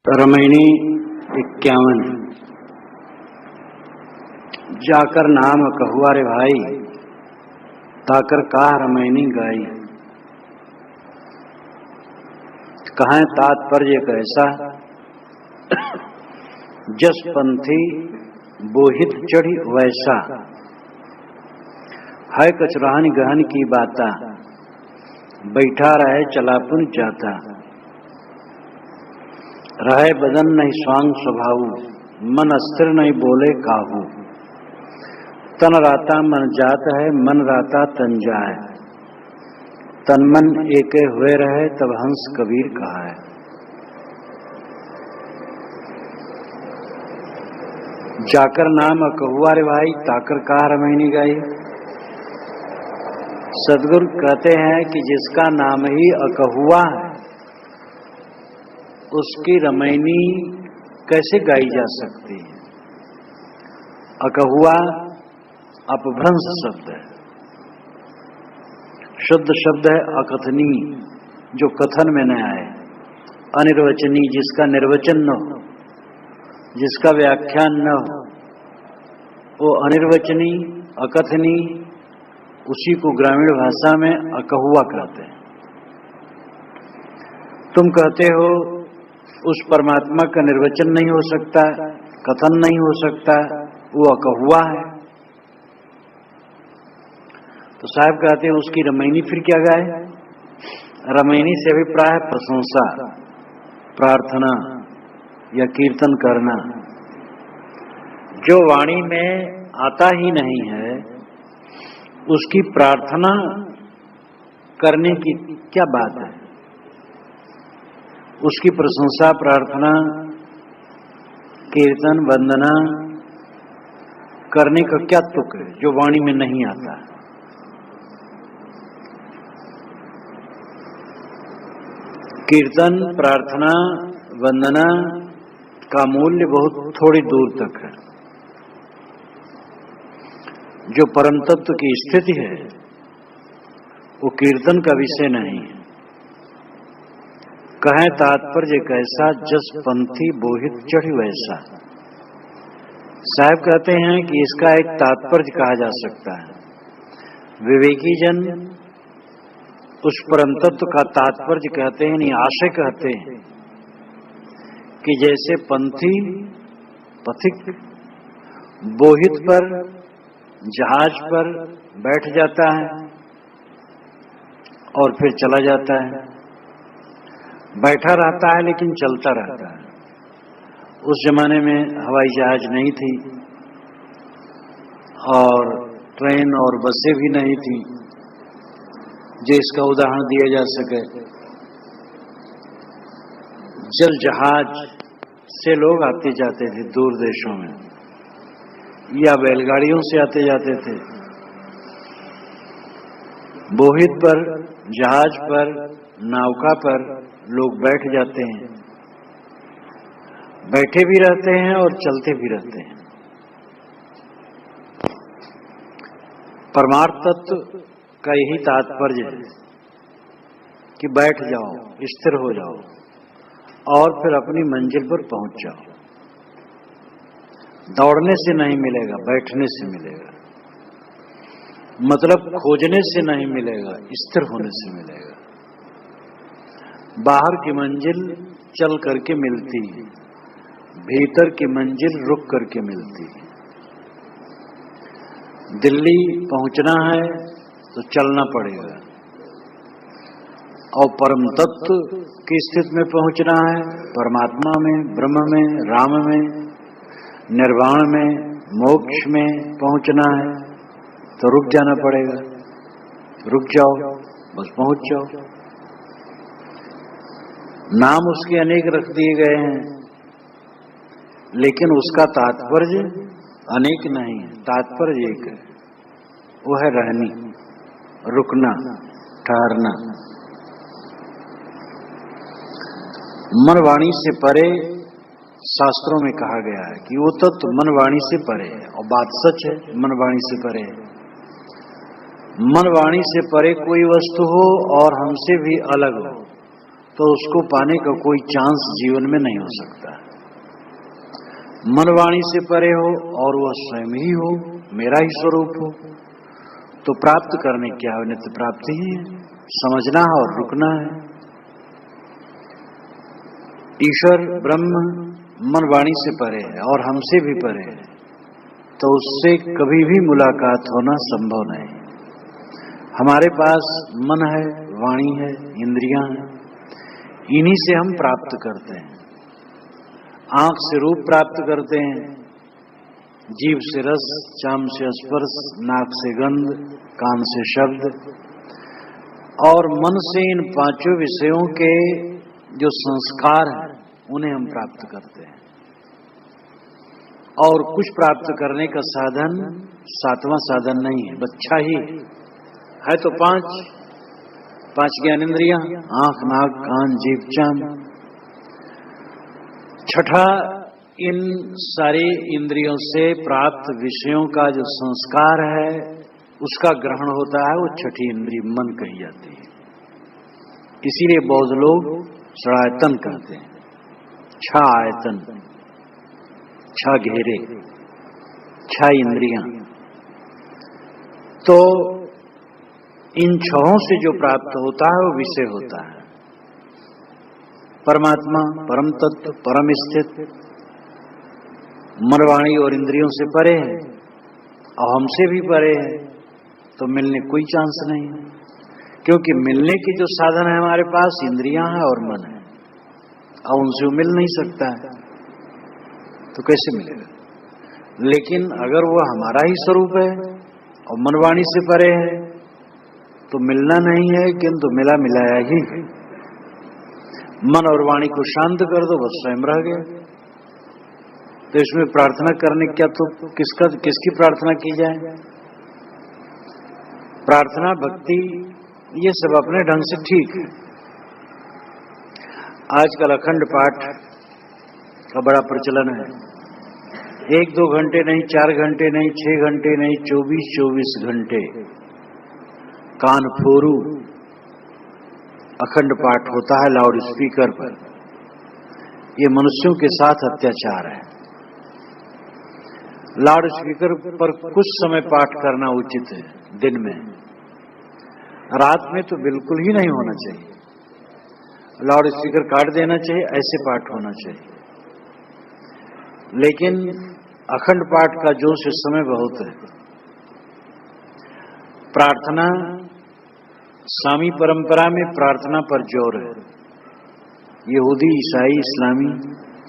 रमैनी 51। जाकर नाम कहुआ रे भाई, ताकर काह रमैनी गाई। कहें तात्पर्य कैसा, जस पंथी बोहित चढ़ी वैसा। है कचराहन गहन की बाता, बैठा रहे चलापुन जाता। रहे बदन नहीं स्वांग स्वभाव, मन अस्थिर नहीं बोले काहू। तन राता मन जात है, मन राता तन जाए। तन मन एके हुए रहे, तब हंस कबीर कहा है। जाकर नाम कहुआ रे भाई, ताकर काह रमैनी गाई। सदगुरु कहते हैं कि जिसका नाम ही अकहुआ है, उसकी रमैनी कैसे गाई जा सकती है। अकहुआ अपभ्रंश शब्द है, शुद्ध शब्द है अकथनी, जो कथन में न आए। अनिर्वचनी, जिसका निर्वचन न हो, जिसका व्याख्यान न हो, वो अनिर्वचनी अकथनी, उसी को ग्रामीण भाषा में अकहुआ कहते हैं। तुम कहते हो उस परमात्मा का निर्वचन नहीं हो सकता, कथन नहीं हो सकता, वो अकहुआ है। तो साहब कहते हैं उसकी रमैनी फिर क्या गाए। रमैनी से अभिप्राय है प्रशंसा, प्रार्थना या कीर्तन करना। जो वाणी में आता ही नहीं है, उसकी प्रार्थना करने की क्या बात है। उसकी प्रशंसा, प्रार्थना, कीर्तन, वंदना करने का क्या तुक है, जो वाणी में नहीं आता। कीर्तन, प्रार्थना, वंदना का मूल्य बहुत थोड़ी दूर तक है। जो परम तत्व की स्थिति है, वो कीर्तन का विषय नहीं है। कहें तात्पर्य कैसा, जस पंथी बोहित चढ़ी वैसा। साहब कहते हैं कि इसका एक तात्पर्य कहा जा सकता है। विवेकी जन उस परम तत्व का तात्पर्य कहते हैं, नहीं आशय कहते हैं कि जैसे पंथी पथिक बोहित पर, जहाज पर बैठ जाता है और फिर चला जाता है। बैठा रहता है लेकिन चलता रहता है। उस जमाने में हवाई जहाज नहीं थी और ट्रेन और बसें भी नहीं थी जो इसका उदाहरण दिया जा सके। जल जहाज से लोग आते जाते थे दूर देशों में, या बैलगाड़ियों से आते जाते थे। बोहित पर, जहाज पर, नौका पर लोग बैठ जाते हैं, बैठे भी रहते हैं और चलते भी रहते हैं। परमार्थ तत्व का यही तात्पर्य है कि बैठ जाओ, स्थिर हो जाओ और फिर अपनी मंजिल पर पहुंच जाओ। दौड़ने से नहीं मिलेगा, बैठने से मिलेगा। मतलब खोजने से नहीं मिलेगा, स्थिर होने से मिलेगा। बाहर की मंजिल चल करके मिलती है, भीतर की मंजिल रुक करके मिलती है। दिल्ली पहुंचना है तो चलना पड़ेगा, और परम तत्व की स्थिति में पहुंचना है, परमात्मा में, ब्रह्म में, राम में, निर्वाण में, मोक्ष में पहुंचना है तो रुक जाना पड़ेगा। रुक जाओ, बस पहुंच जाओ। नाम उसके अनेक रख दिए गए हैं, लेकिन उसका तात्पर्य अनेक नहीं है। तात्पर्य एक है, वो है रहनी, रुकना, ठहरना। मन वाणी से परे शास्त्रों में कहा गया है कि वो तत्व मन वाणी से परे है, और बात सच है, मन वाणी से परे है। मन वाणी से परे कोई वस्तु हो और हमसे भी अलग हो तो उसको पाने का कोई चांस जीवन में नहीं हो सकता। मन वाणी से परे हो और वह स्वयं ही हो, मेरा ही स्वरूप हो, तो प्राप्त करने क्या है? नित्य प्राप्ति ही है, समझना है और रुकना है। ईश्वर ब्रह्म मन वाणी से परे है और हमसे भी परे है, तो उससे कभी भी मुलाकात होना संभव नहीं। हमारे पास मन है, वाणी है, इंद्रियां हैं, इन्हीं से हम प्राप्त करते हैं। आंख से रूप प्राप्त करते हैं, जीभ से रस, चाम से स्पर्श, नाक से गंध, कान से शब्द, और मन से इन पांचों विषयों के जो संस्कार हैं उन्हें हम प्राप्त करते हैं। और कुछ प्राप्त करने का साधन सातवां साधन नहीं है, बच्चा ही है। तो पांच ज्ञानेंद्रियां, आंख, नाक, कान, जीभ, चाम। छठा, इन सारी इंद्रियों से प्राप्त विषयों का जो संस्कार है उसका ग्रहण होता है, वो छठी इंद्रिय मन कही जाती है। इसीलिए बौद्ध लोग षडायतन कहते हैं, छह आयतन, छह घेरे, छह इंद्रियां। तो इन छहों से जो प्राप्त होता है वो विषय होता है। परमात्मा, परम तत्व, परम स्थित मन, वाणी और इंद्रियों से परे है और हमसे भी परे है, तो मिलने कोई चांस नहीं, क्योंकि मिलने की जो साधन है हमारे पास इंद्रियां हैं और मन है, और उनसे वो मिल नहीं सकता है, तो कैसे मिलेगा? लेकिन अगर वो हमारा ही स्वरूप है और मन वाणी से परे है तो मिलना नहीं है, किंतु मिला मिलाया ही है। मन और वाणी को शांत कर दो, बस स्वयं रह गए। तो इसमें प्रार्थना करने क्या, तो किसकी प्रार्थना की जाए? प्रार्थना, भक्ति, ये सब अपने ढंग से ठीक है। आजकल अखंड पाठ का बड़ा प्रचलन है। 1-2 घंटे नहीं, 4 घंटे नहीं, 6 घंटे नहीं, 24 घंटे कान फोरू अखंड पाठ होता है लाउड स्पीकर पर। ये मनुष्यों के साथ अत्याचार है। लाउड स्पीकर पर कुछ समय पाठ करना उचित है, दिन में, रात में तो बिल्कुल ही नहीं होना चाहिए। लाउड स्पीकर काट देना चाहिए, ऐसे पाठ होना चाहिए। लेकिन अखंड पाठ का जोश इस समय बहुत है। प्रार्थना, सामी परंपरा में प्रार्थना पर जोर है। यहूदी, ईसाई, इस्लामी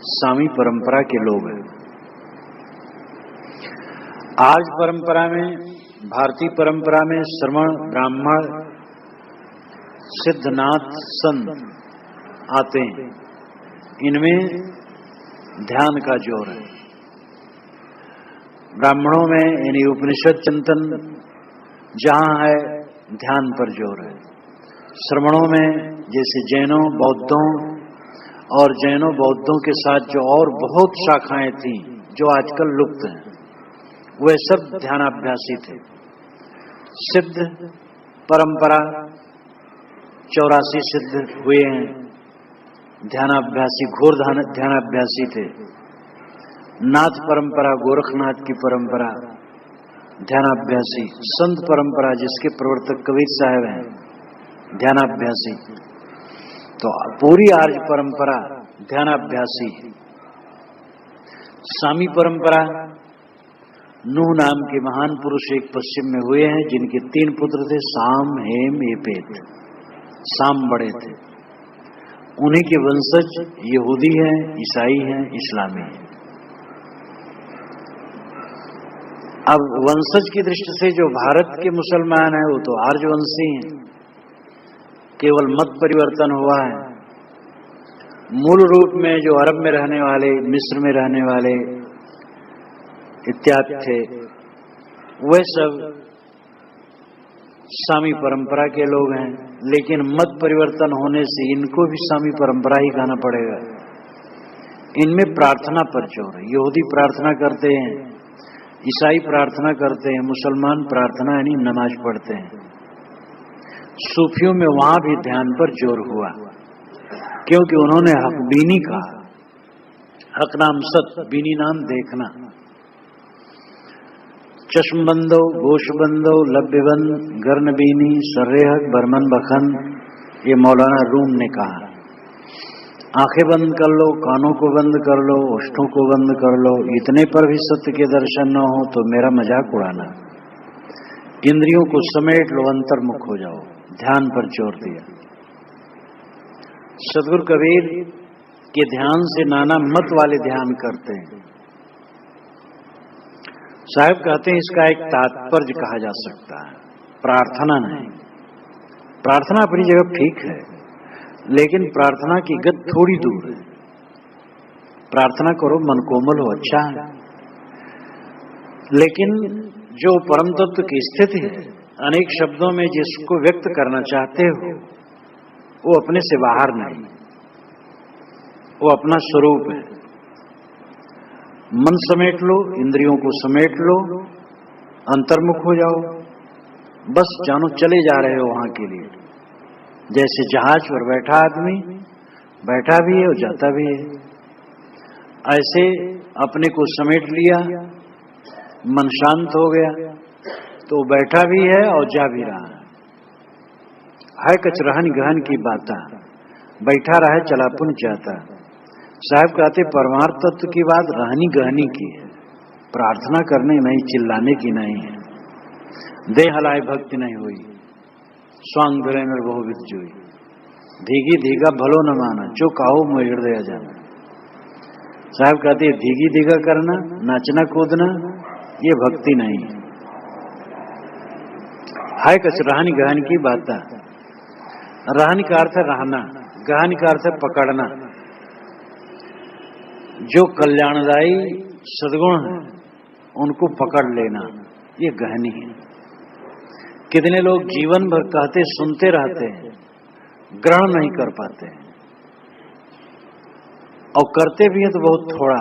सामी परंपरा के लोग हैं। आज परंपरा में, भारतीय परंपरा में श्रवण, ब्राह्मण, सिद्धनाथ, संत आते हैं। इनमें ध्यान का जोर है। ब्राह्मणों में यानी उपनिषद चिंतन जहां है, ध्यान पर जोर है। श्रवणों में जैसे जैनों, बौद्धों और जैनों बौद्धों के साथ जो और बहुत शाखाएं थी जो आजकल लुप्त हैं, वे सब ध्यानाभ्यासी थे। सिद्ध परंपरा 84 सिद्ध हुए हैं, ध्यानाभ्यासी, घोर ध्यानाभ्यासी थे। नाथ परंपरा, गोरखनाथ की परंपरा, ध्यानाभ्यासी। संत परंपरा जिसके प्रवर्तक कबीर साहब हैं, ध्यानाभ्यासी। तो पूरी आर्य परंपरा ध्यानाभ्यासी। सामी परंपरा, नूह नाम के महान पुरुष एक पश्चिम में हुए हैं, जिनके 3 पुत्र थे, साम, हेम, येपेत। साम बड़े थे, उन्हीं के वंशज यहूदी हैं, ईसाई हैं, इस्लामी हैं। अब वंशज की दृष्टि से जो भारत के मुसलमान हैं वो तो आर्यवंशी हैं, केवल मत परिवर्तन हुआ है। मूल रूप में जो अरब में रहने वाले, मिस्र में रहने वाले इत्यादि थे, वे सब सामी परंपरा के लोग हैं। लेकिन मत परिवर्तन होने से इनको भी सामी परंपरा ही कहना पड़ेगा। इनमें प्रार्थना पर जोर है। यहूदी प्रार्थना करते हैं, ईसाई प्रार्थना करते हैं, मुसलमान प्रार्थना यानी नमाज पढ़ते हैं। सूफियों में वहां भी ध्यान पर जोर हुआ। क्योंकि उन्होंने हक बीनी कहा। हक नाम सत, बीनी नाम देखना। चश्मबंदो, गोशबंदो, लब्यबंद, गर्नबीनी, सर्रेहक, बरमन बखन, ये मौलाना रूम ने कहा। आंखें बंद कर लो, कानों को बंद कर लो, ओष्ठों को बंद कर लो, इतने पर भी सत्य के दर्शन न हो तो मेरा मजाक उड़ाना। इंद्रियों को समेट लो, अंतर्मुख हो जाओ, ध्यान पर जोर दिया। सदगुरु कबीर के ध्यान से नाना मत वाले ध्यान करते हैं। साहब कहते हैं इसका एक तात्पर्य कहा जा सकता है, प्रार्थना नहीं। प्रार्थना अपनी जगह ठीक है, लेकिन प्रार्थना की गत थोड़ी दूर है। प्रार्थना करो, मन कोमल हो, अच्छा है, लेकिन जो परम तत्व की स्थिति है, अनेक शब्दों में जिसको व्यक्त करना चाहते हो, वो अपने से बाहर नहीं, वो अपना स्वरूप है। मन समेट लो, इंद्रियों को समेट लो, अंतर्मुख हो जाओ, बस जानो चले जा रहे हो वहां के लिए। जैसे जहाज पर बैठा आदमी बैठा भी है और जाता भी है, ऐसे अपने को समेट लिया, मन शांत हो गया तो बैठा भी है और जा भी रहा है कच रहन गहन की बाता, बैठा रहे चला पुन जाता। साहब कहते परमार्थ तत्व की बात रहनी गहनी की है, प्रार्थना करने नहीं, चिल्लाने की नहीं है। देह हलाए भक्ति नहीं हुई, स्वांग धुरेंद्र बहुविध जोई, धीगी धीगा भलो न माना, जो कहो मैं हृदय जाना। साहब कहते धीगी धीगा करना, नाचना कूदना, ये भक्ति नहीं है। हाय कच रहनी गहन की बात। रहनी का अर्थ है रहना, गहन का अर्थ है पकड़ना। जो कल्याणदायी सद्गुण है उनको पकड़ लेना, ये गहनी है। कितने लोग जीवन भर कहते सुनते रहते हैं, ग्रहण नहीं कर पाते हैं, और करते भी हैं तो बहुत थोड़ा,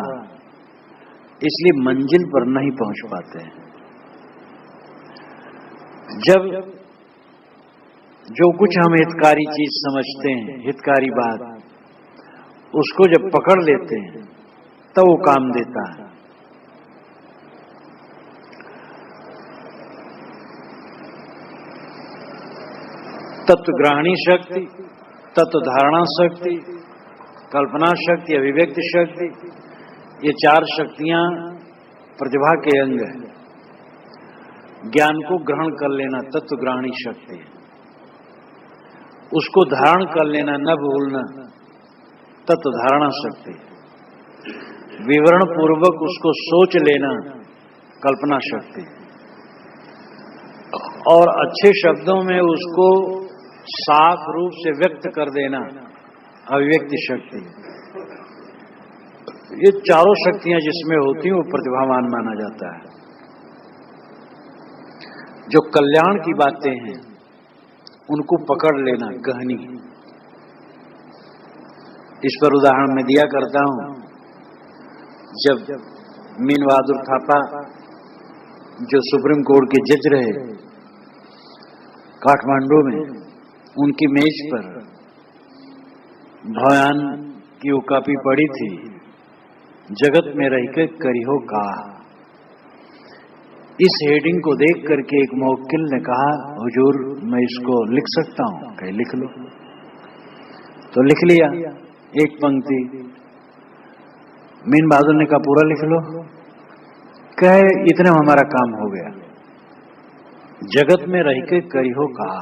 इसलिए मंजिल पर नहीं पहुंच पाते हैं। जब जो कुछ हम हितकारी चीज समझते हैं, हितकारी बात, उसको जब पकड़ लेते हैं तब वो काम देता है। तत्वग्रहणी शक्ति, तत्व धारणा शक्ति, कल्पना शक्ति, अभिव्यक्ति शक्ति, ये चार शक्तियां प्रतिभा के अंग है। ज्ञान को ग्रहण कर लेना तत्वग्रहणी शक्ति है, उसको धारण कर लेना, न भूलना, तत्व धारणा शक्ति है। विवरण पूर्वक उसको सोच लेना कल्पना शक्ति, और अच्छे शब्दों में उसको साफ रूप से व्यक्त कर देना अभिव्यक्ति शक्ति। ये चारों शक्तियां जिसमें होती हैं वो प्रतिभावान माना जाता है। जो कल्याण की बातें हैं उनको पकड़ लेना गहनी। इस पर उदाहरण मैं दिया करता हूं। जब मीन बहादुर थापा जो सुप्रीम कोर्ट के जज रहे काठमांडू में, उनकी मेज पर भयान की वो कॉपी पड़ी थी, जगत में रहकर करिहो का। इस हेडिंग को देख करके एक मुवक्किल ने कहा, हुजूर मैं इसको लिख सकता हूं? कहे लिख लो। तो लिख लिया एक पंक्ति। मीन बहादुर ने कहा पूरा लिख लो। कहे इतने हमारा काम हो गया। जगत में रह के करिहो कहा,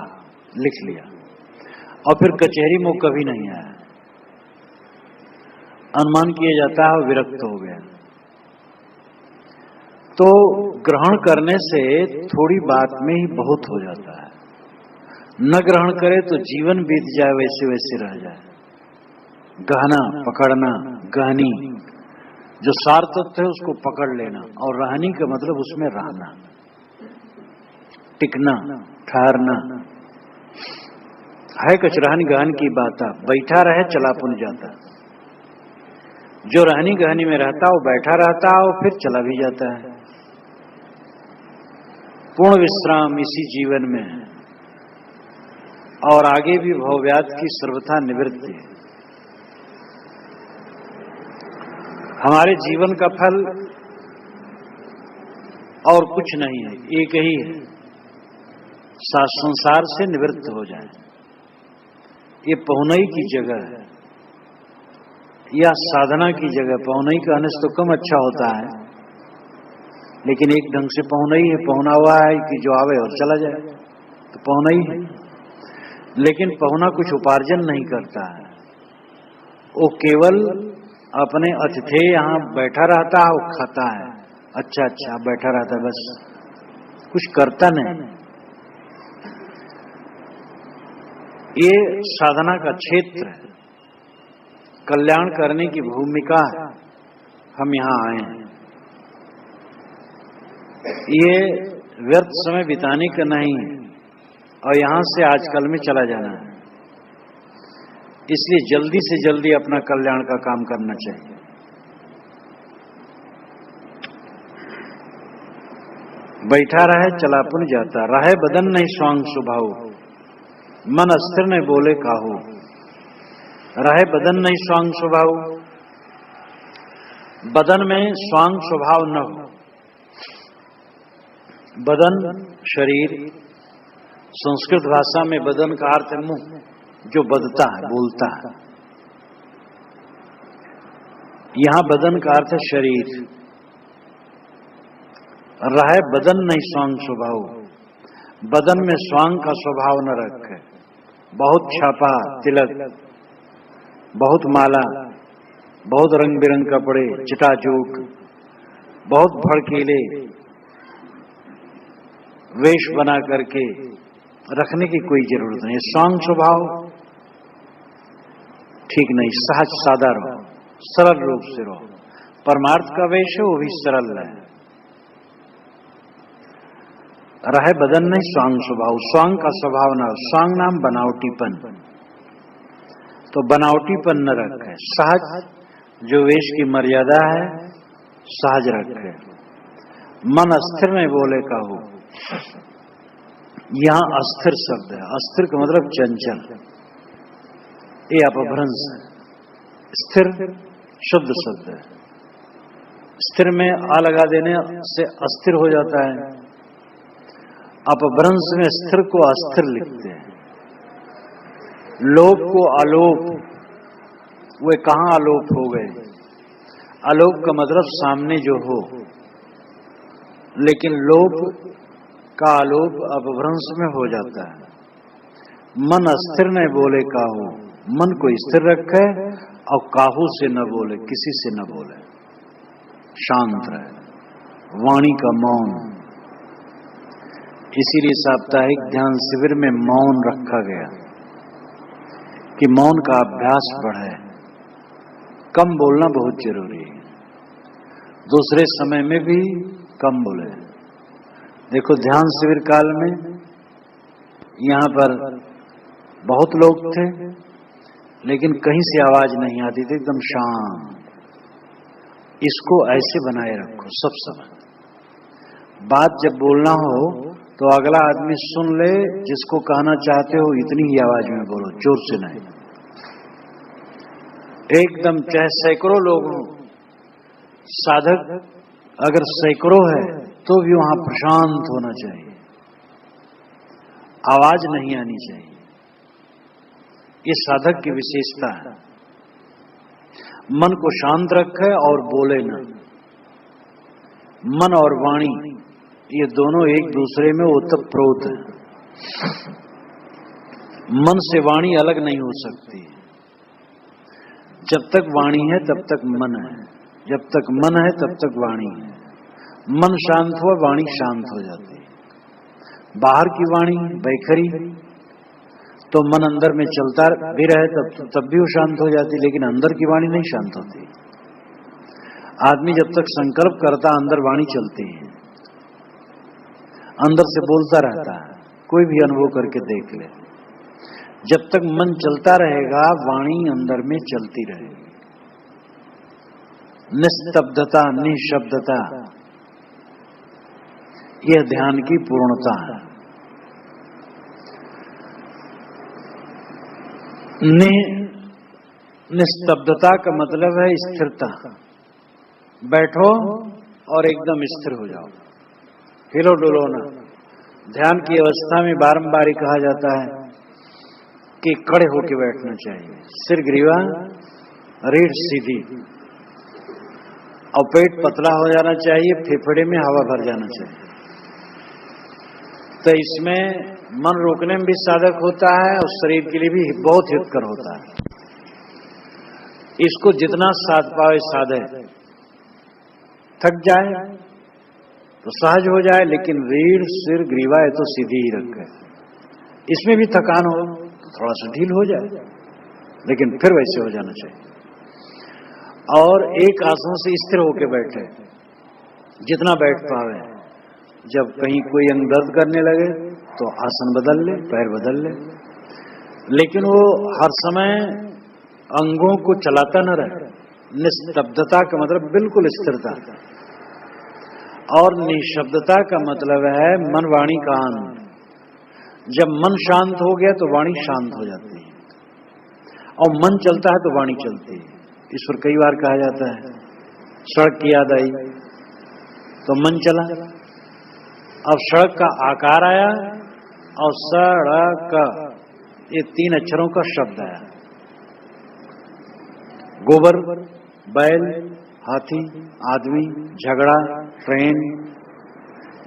लिख लिया, और फिर कचहरी में कभी नहीं आया। अनुमान किया जाता है विरक्त हो गया। तो ग्रहण करने से थोड़ी बात में ही बहुत हो जाता है, न ग्रहण करे तो जीवन बीत जाए वैसे वैसे रह जाए। गहना पकड़ना, गहनी, जो सार तत्व है उसको पकड़ लेना, और रहनी का मतलब उसमें रहना, टिकना, ठहरना। है कच रहनी गहन की बात, बैठा रहे चला पुन जाता। जो रहनी गहनी में रहता वो बैठा रहता और फिर चला भी जाता है। पूर्ण विश्राम इसी जीवन में है और आगे भी भवव्याध की सर्वथा निवृत्ति है। हमारे जीवन का फल और कुछ नहीं है, एक ही है, संसार से निवृत्त हो जाए। ये पहुनई की जगह है या साधना की जगह। पहुनई का अनिष्ट तो कम अच्छा होता है, लेकिन एक ढंग से पहुनई है, पहुना हुआ है कि जो आवे और चला जाए, तो पहुनई है। लेकिन पहुना कुछ उपार्जन नहीं करता है, वो केवल अपने अतिथि यहाँ बैठा रहता है, वो खाता है, अच्छा अच्छा बैठा रहता है, बस कुछ करता नहीं। ये साधना का क्षेत्र है, कल्याण करने की भूमिका है, हम यहाँ आए हैं। ये व्यर्थ समय बिताने का नहीं है और यहां से आजकल में चला जाना है। इसलिए जल्दी से जल्दी अपना कल्याण का काम करना चाहिए। बैठा रहे चलापुन जाता, रहे बदन नहीं स्वांग स्वभाव, मन अस्थिर नहीं बोले काहू। रहे बदन नहीं स्वांग स्वभाव, बदन में स्वांग स्वभाव न हो। बदन शरीर, संस्कृत भाषा में बदन का अर्थ है मुंह, जो बदता है, बोलता है। यहां बदन का अर्थ है शरीर। रहे बदन नहीं स्वांग स्वभाव, बदन में स्वांग का स्वभाव न रखे। बहुत छापा तिलक, बहुत माला, बहुत रंग बिरंग कपड़े, चिटाचूक, बहुत भड़कीले वेश बना करके रखने की कोई जरूरत नहीं। स्वांग स्वभाव ठीक नहीं, सहज सादा रहो, सरल रूप से रहो। परमार्थ का वेश है वो भी सरल है। रहे बदन नहीं स्वांग स्वभाव, स्वांग का स्वभाव न। स्वांग नाम बनावटीपन, तो बनावटीपन न रखे। सहज जो वेश की मर्यादा है सहज रखे। मन अस्थिर नहीं बोले काहू। यहां अस्थिर शब्द है, अस्थिर का मतलब चंचल, ये अपभ्रंश है। स्थिर शुद्ध शब्द है। स्थिर में आ लगा देने से अस्थिर हो जाता है। अपभ्रंश में स्थिर को अस्थिर लिखते हैं। लोप को आलोप, वे कहां आलोप हो गए। आलोप का मतलब सामने जो हो, लेकिन लोप का आलोप अपभ्रंश में हो जाता है। मन अस्थिर नहीं बोले काहू, मन को स्थिर रखे और काहू से न बोले, किसी से न बोले, शांत रहे, वाणी का मौन। इसीलिए साप्ताहिक ध्यान शिविर में मौन रखा गया कि मौन का अभ्यास बढ़े। कम बोलना बहुत जरूरी है, दूसरे समय में भी कम बोले। देखो ध्यान शिविर काल में यहां पर बहुत लोग थे, लेकिन कहीं से आवाज नहीं आती थी, एकदम शांत। इसको ऐसे बनाए रखो सब समय। बात जब बोलना हो तो अगला आदमी सुन ले, जिसको कहना चाहते हो इतनी ही आवाज में बोलो, जोर से नहीं। एकदम चाहे सैकड़ों लोग हों, साधक अगर सैकड़ों है तो भी वहां प्रशांत होना चाहिए, आवाज नहीं आनी चाहिए। ये साधक की विशेषता है। मन को शांत रखे और बोले ना। मन और वाणी ये दोनों एक दूसरे में ओतप्रोत है। मन से वाणी अलग नहीं हो सकती। जब तक वाणी है तब तक मन है, जब तक मन है तब तक वाणी है। मन शांत हुआ, वाणी शांत हो जाती है। बाहर की वाणी बैखरी तो मन अंदर में चलता भी रहे तब भी वो शांत हो जाती, लेकिन अंदर की वाणी नहीं शांत होती। आदमी जब तक संकल्प करता अंदर वाणी चलती है, अंदर से बोलता रहता है। कोई भी अनुभव करके देख ले, जब तक मन चलता रहेगा वाणी अंदर में चलती रहेगी। निस्तब्धता, निशब्दता, यह ध्यान की पूर्णता है। निस्तब्धता का मतलब है स्थिरता। बैठो और एकदम स्थिर हो जाओ, हिलो डुलो ना। ध्यान की अवस्था में बारंबार कहा जाता है कि खड़े होकर बैठना चाहिए, सिर ग्रीवा, रीढ़ सीधी, और पेट पतला हो जाना चाहिए, फेफड़े में हवा भर जाना चाहिए। तो इसमें मन रोकने में भी साधक होता है और शरीर के लिए भी बहुत हितकर होता है। इसको जितना साध पाए साधे, थक जाए तो सहज हो जाए, लेकिन रीढ़ सिर ग्रीवा है तो सीधी ही रखे। इसमें भी थकान हो तो थोड़ा सा ढील हो जाए, लेकिन फिर वैसे हो जाना चाहिए। और एक आसन से स्थिर होकर बैठे, जितना बैठ पावे। जब कहीं कोई अंग दर्द करने लगे तो आसन बदल ले, पैर बदल ले, लेकिन वो हर समय अंगों को चलाता न रहे। निस्तब्धता का मतलब बिल्कुल स्थिरता, और निशब्दता का मतलब है मन वाणी कान। जब मन शांत हो गया तो वाणी शांत हो जाती है, और मन चलता है तो वाणी चलती है। इस पर कई बार कहा जाता है सड़क की याद आई तो मन चला। अब सड़क का आकार आया और सड़क, ये 3 अक्षरों का शब्द आया। गोबर, बैल, हाथी, आदमी, झगड़ा, ट्रेन,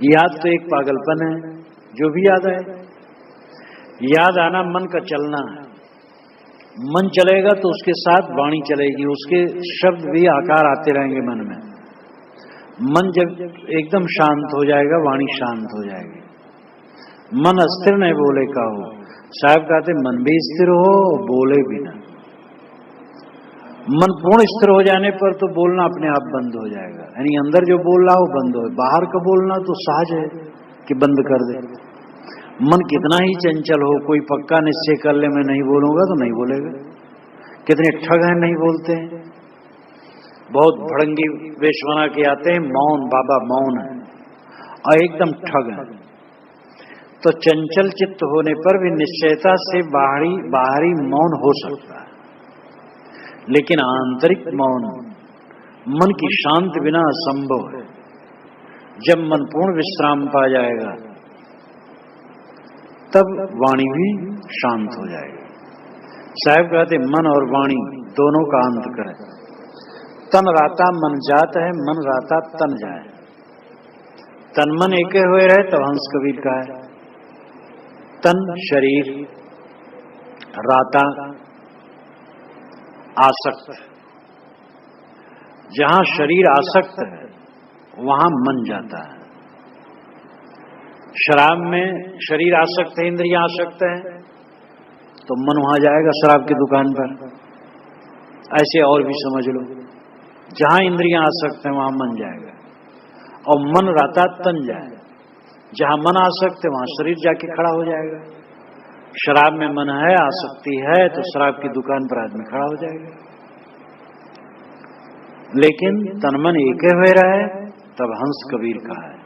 याद तो एक पागलपन है। जो भी याद आए, याद आना मन का चलना है। मन चलेगा तो उसके साथ वाणी चलेगी, उसके शब्द भी आकार आते रहेंगे मन में। मन जब एकदम शांत हो जाएगा, वाणी शांत हो जाएगी। मन अस्थिर नहीं बोले का हो। साहब कहते मन भी स्थिर हो, बोले भी ना। मन पूर्ण स्थिर हो जाने पर तो बोलना अपने आप बंद हो जाएगा, यानी अंदर जो बोल रहा हो बंद हो। बाहर का बोलना तो सहज है कि बंद कर दे। मन कितना ही चंचल हो, कोई पक्का निश्चय कर ले मैं नहीं बोलूंगा तो नहीं बोलेगा। कितने ठग हैं, नहीं बोलते हैं। बहुत भड़ंगी वेश बना के आते हैं, मौन बाबा मौन है, और एकदम ठग है। तो चंचल चित्त होने पर भी निश्चयता से बाहरी मौन हो सकता है, लेकिन आंतरिक मौन मन की शांत बिना असंभव है। जब मन पूर्ण विश्राम पा जाएगा तब वाणी भी शांत हो जाएगी। साहब कहते मन और वाणी दोनों का अंत करें। तन राता मन जात है, मन राता तन जाए। तन मन एके हुए रहे तब हंस कबीर का है। तन शरीर, राता आसक्त। जहां शरीर आसक्त है वहां मन जाता है। शराब में शरीर आसक्त है, इंद्रियां आसक्त है, तो मन वहां जाएगा शराब की दुकान पर। ऐसे और भी समझ लो, जहां इंद्रियां आसक्त है वहां मन जाएगा, और मन राता तन जाए। जहां मन आसक्त है वहां शरीर जाके खड़ा हो जाएगा। शराब में मन है, आसक्ति है, तो शराब की दुकान पर आदमी खड़ा हो जाएगा। लेकिन तन मन एक हुए रहे तब हंस कबीर का है।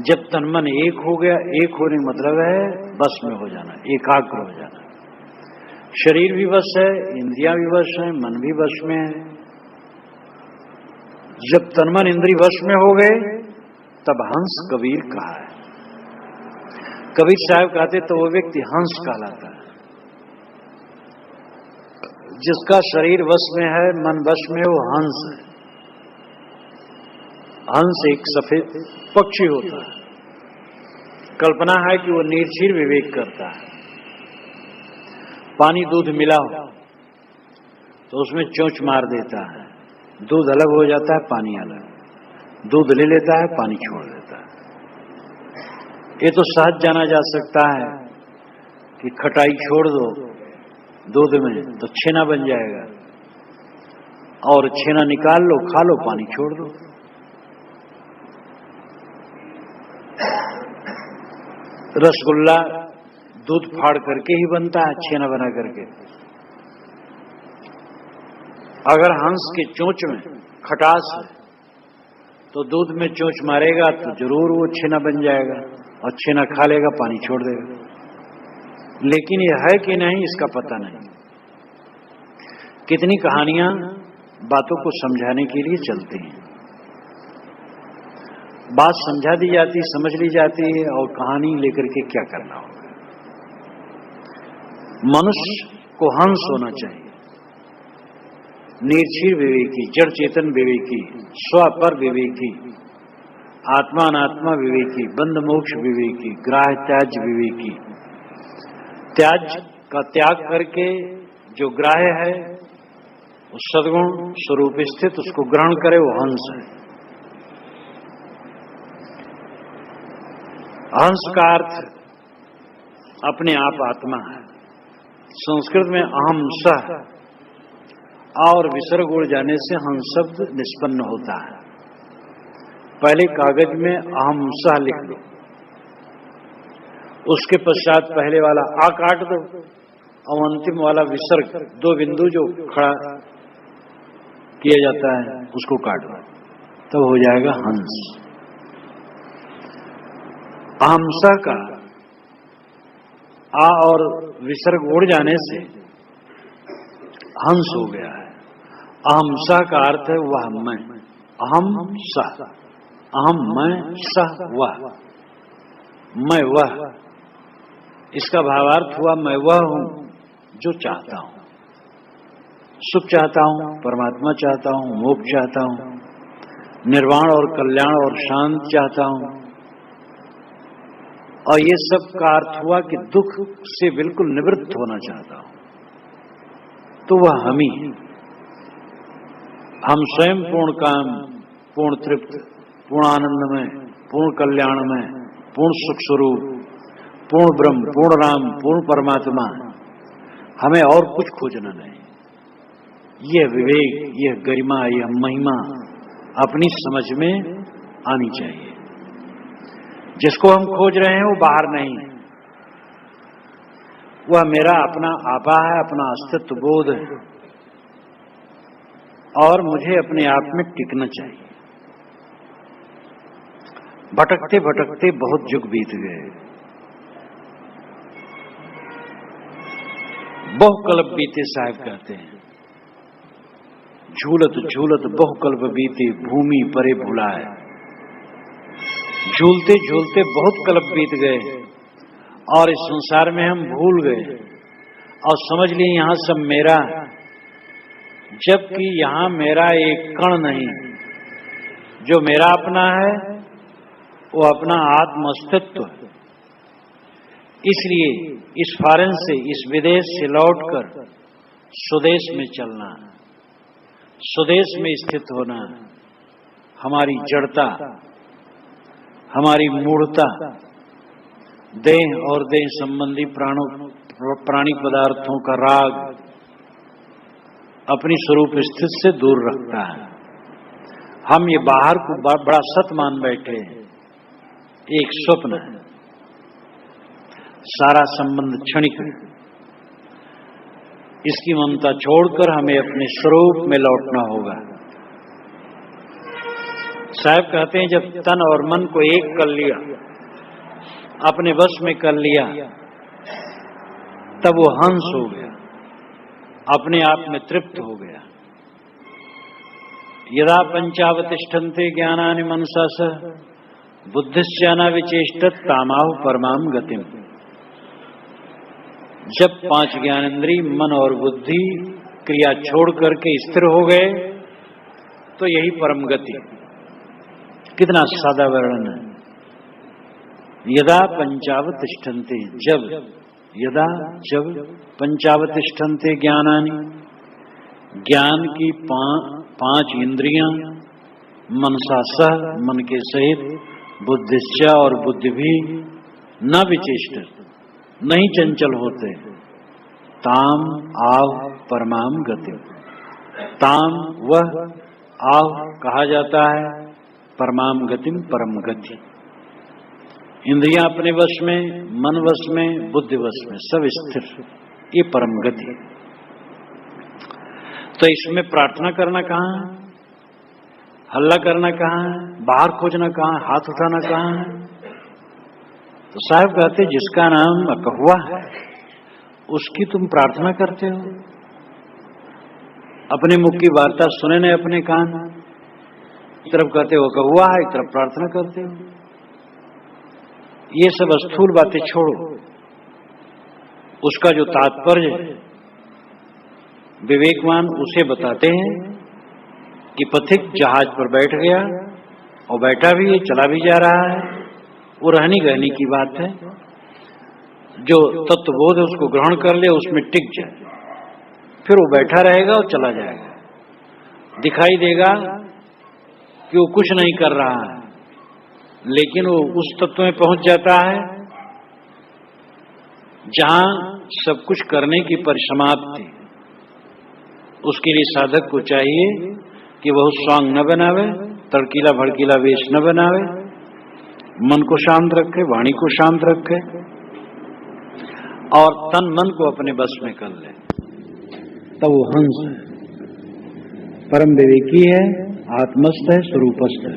जब तन मन एक हो गया, एक होने मतलब है बस में हो जाना, एकाग्र हो जाना। शरीर भी वश है, इंद्रियां भी वश है, मन भी वश में है। जब तन मन इंद्रिय वश में हो गए तब हंस कबीर कहा है। कबीर साहब कहते तो वो व्यक्ति हंस कहलाता है। जिसका शरीर वश में है, मन वश में, वो हंस है। हंस एक सफेद पक्षी होता है। कल्पना है कि वो निर्जीर विवेक करता है। पानी दूध मिला हो तो उसमें चोंच मार देता है, दूध अलग हो जाता है, पानी अलग। दूध ले लेता है, पानी छोड़ देता है। ये तो सहज जाना जा सकता है कि खटाई छोड़ दो दूध में तो छेना बन जाएगा, और छेना निकाल लो, खा लो, पानी छोड़ दो। रसगुल्ला दूध फाड़ करके ही बनता है, छेना बना करके। अगर हंस के चोंच में खटास है तो दूध में चोंच मारेगा तो जरूर वो छेना बन जाएगा, और छेना खा लेगा, पानी छोड़ देगा। लेकिन ये है कि नहीं इसका पता नहीं। कितनी कहानियां बातों को समझाने के लिए चलते हैं। बात समझा दी जाती, समझ ली जाती है, और कहानी लेकर के क्या करना होगा। मनुष्य को हंस होना चाहिए, निर्क्षीर विवेकी, जड़ चेतन विवेकी, स्व पर विवेकी, आत्मा अनात्मा विवेकी, बंध मोक्ष विवेकी, ग्राह्य त्याज विवेकी। त्याज का त्याग करके जो ग्राह्य है उस सद्गुण स्वरूप स्थित उसको ग्रहण करे, वो हंस है। हंस का अर्थ अपने आप आत्मा है। संस्कृत में अहम सह और विसर्ग उड़ जाने से हंस शब्द निष्पन्न होता है। पहले कागज में अहम सह लिख लो, उसके पश्चात पहले वाला आ काट दो और अंतिम वाला विसर्ग, दो बिंदु जो खड़ा किया जाता है उसको काट दो, तब हो जाएगा हंस। अहंसा का आ और विसर्ग उड़ जाने से हंस हो गया है। अहंसा का अर्थ है वह मैं, अहम सह, अहम मैं, सह वह, मैं वह। इसका भावार्थ हुआ मैं वह हूं जो चाहता हूं, सुख चाहता हूं, परमात्मा चाहता हूं, मोक्ष चाहता हूं, निर्वाण और कल्याण और शांति चाहता हूं। और ये सब का अर्थ हुआ कि दुख से बिल्कुल निवृत्त होना चाहता हूं, तो वह हम ही, हम स्वयं पूर्ण काम, पूर्ण तृप्त, पूर्ण आनंद में, पूर्ण कल्याण में, पूर्ण सुख स्वरूप, पूर्ण ब्रह्म, पूर्ण राम, पूर्ण परमात्मा, हमें और कुछ खोजना नहीं। यह विवेक, यह गरिमा, यह महिमा अपनी समझ में आनी चाहिए। जिसको हम खोज रहे हैं वो बाहर नहीं है, वह मेरा अपना आपा है, अपना अस्तित्व बोध है, और मुझे अपने आप में टिकना चाहिए। भटकते भटकते बहुत युग बीत गए, बहुकल्प बीते, साहब कहते हैं। झूलत झूलत बहुकल्प बीते, भूमि परे भुलाए। झूलते झूलते बहुत कल्प बीत गए और इस संसार में हम भूल गए और समझ लिए यहां सब मेरा, जबकि यहां मेरा एक कण नहीं। जो मेरा अपना है वो अपना आत्म अस्तित्व है। इसलिए इस फॉरेन से, इस विदेश से लौटकर स्वदेश में चलना, स्वदेश में स्थित होना, हमारी जड़ता, हमारी मूढ़ता, देह और देह संबंधी प्राणी पदार्थों का राग अपनी स्वरूप स्थिति से दूर रखता है। हम ये बाहर को बड़ा सत मान बैठे हैं, एक स्वप्न है, सारा संबंध क्षणिक है। इसकी ममता छोड़कर हमें अपने स्वरूप में लौटना होगा। साहब कहते हैं जब तन और मन को एक कर लिया, अपने वश में कर लिया, तब वो हंस हो गया, अपने आप में तृप्त हो गया। यदा पंचावतिष्ठन्ते ज्ञानानि मनसा सह बुद्धिश्चाना विचेष्टत तामाहु परमाम गतिम। जब पांच ज्ञानेंद्रिय मन और बुद्धि क्रिया छोड़ करके स्थिर हो गए तो यही परम गति। कितना सादा वर्णन है। यदा पंचावतिष्ठन्ते, जब, यदा जब, पंचावतिष्ठन्ते ज्ञानानि, ज्ञान की पांच इंद्रियां, मनसा सह, मन के सहित, बुद्धिश्च और बुद्धि भी, न विचेष्ट, नहीं चंचल होते, ताम आव परमाम गति। ताम वह, आव कहा जाता है परमाम गतिम, परम गति। इंद्रियां अपने वश में, मन वश में, बुद्धि वश में, सब स्थिर, ये परम गति। तो इसमें प्रार्थना करना कहाँ है, हल्ला करना कहाँ है, बाहर खोजना कहाँ है, हाथ उठाना कहाँ है। तो साहब कहते जिसका नाम अकहुआ है उसकी तुम प्रार्थना करते हो। अपने मुख की वार्ता सुने नहीं अपने कान, एक तरफ कहते हो कि हुआ है, एक तरफ प्रार्थना करते हो। ये सब स्थूल बातें छोड़ो, उसका जो तात्पर्य विवेकवान उसे बताते हैं कि पथिक जहाज पर बैठ गया और बैठा भी है, चला भी जा रहा है, वो रहनी गहनी की बात है। जो तत्वबोध है उसको ग्रहण कर ले, उसमें टिक जाए, फिर वो बैठा रहेगा और चला जाएगा। दिखाई देगा कि वो कुछ नहीं कर रहा है, लेकिन वो उस तत्व में पहुंच जाता है जहां सब कुछ करने की परिसमाप्ति। उसके लिए साधक को चाहिए कि वह स्वांग न बनावे, तड़कीला भड़कीला वेश न बनावे, मन को शांत रखे, वाणी को शांत रखे और तन मन को अपने बस में कर ले, तब वो हंस है, परम विवेकी है, आत्मस्थ है, स्वरूपस्थ है।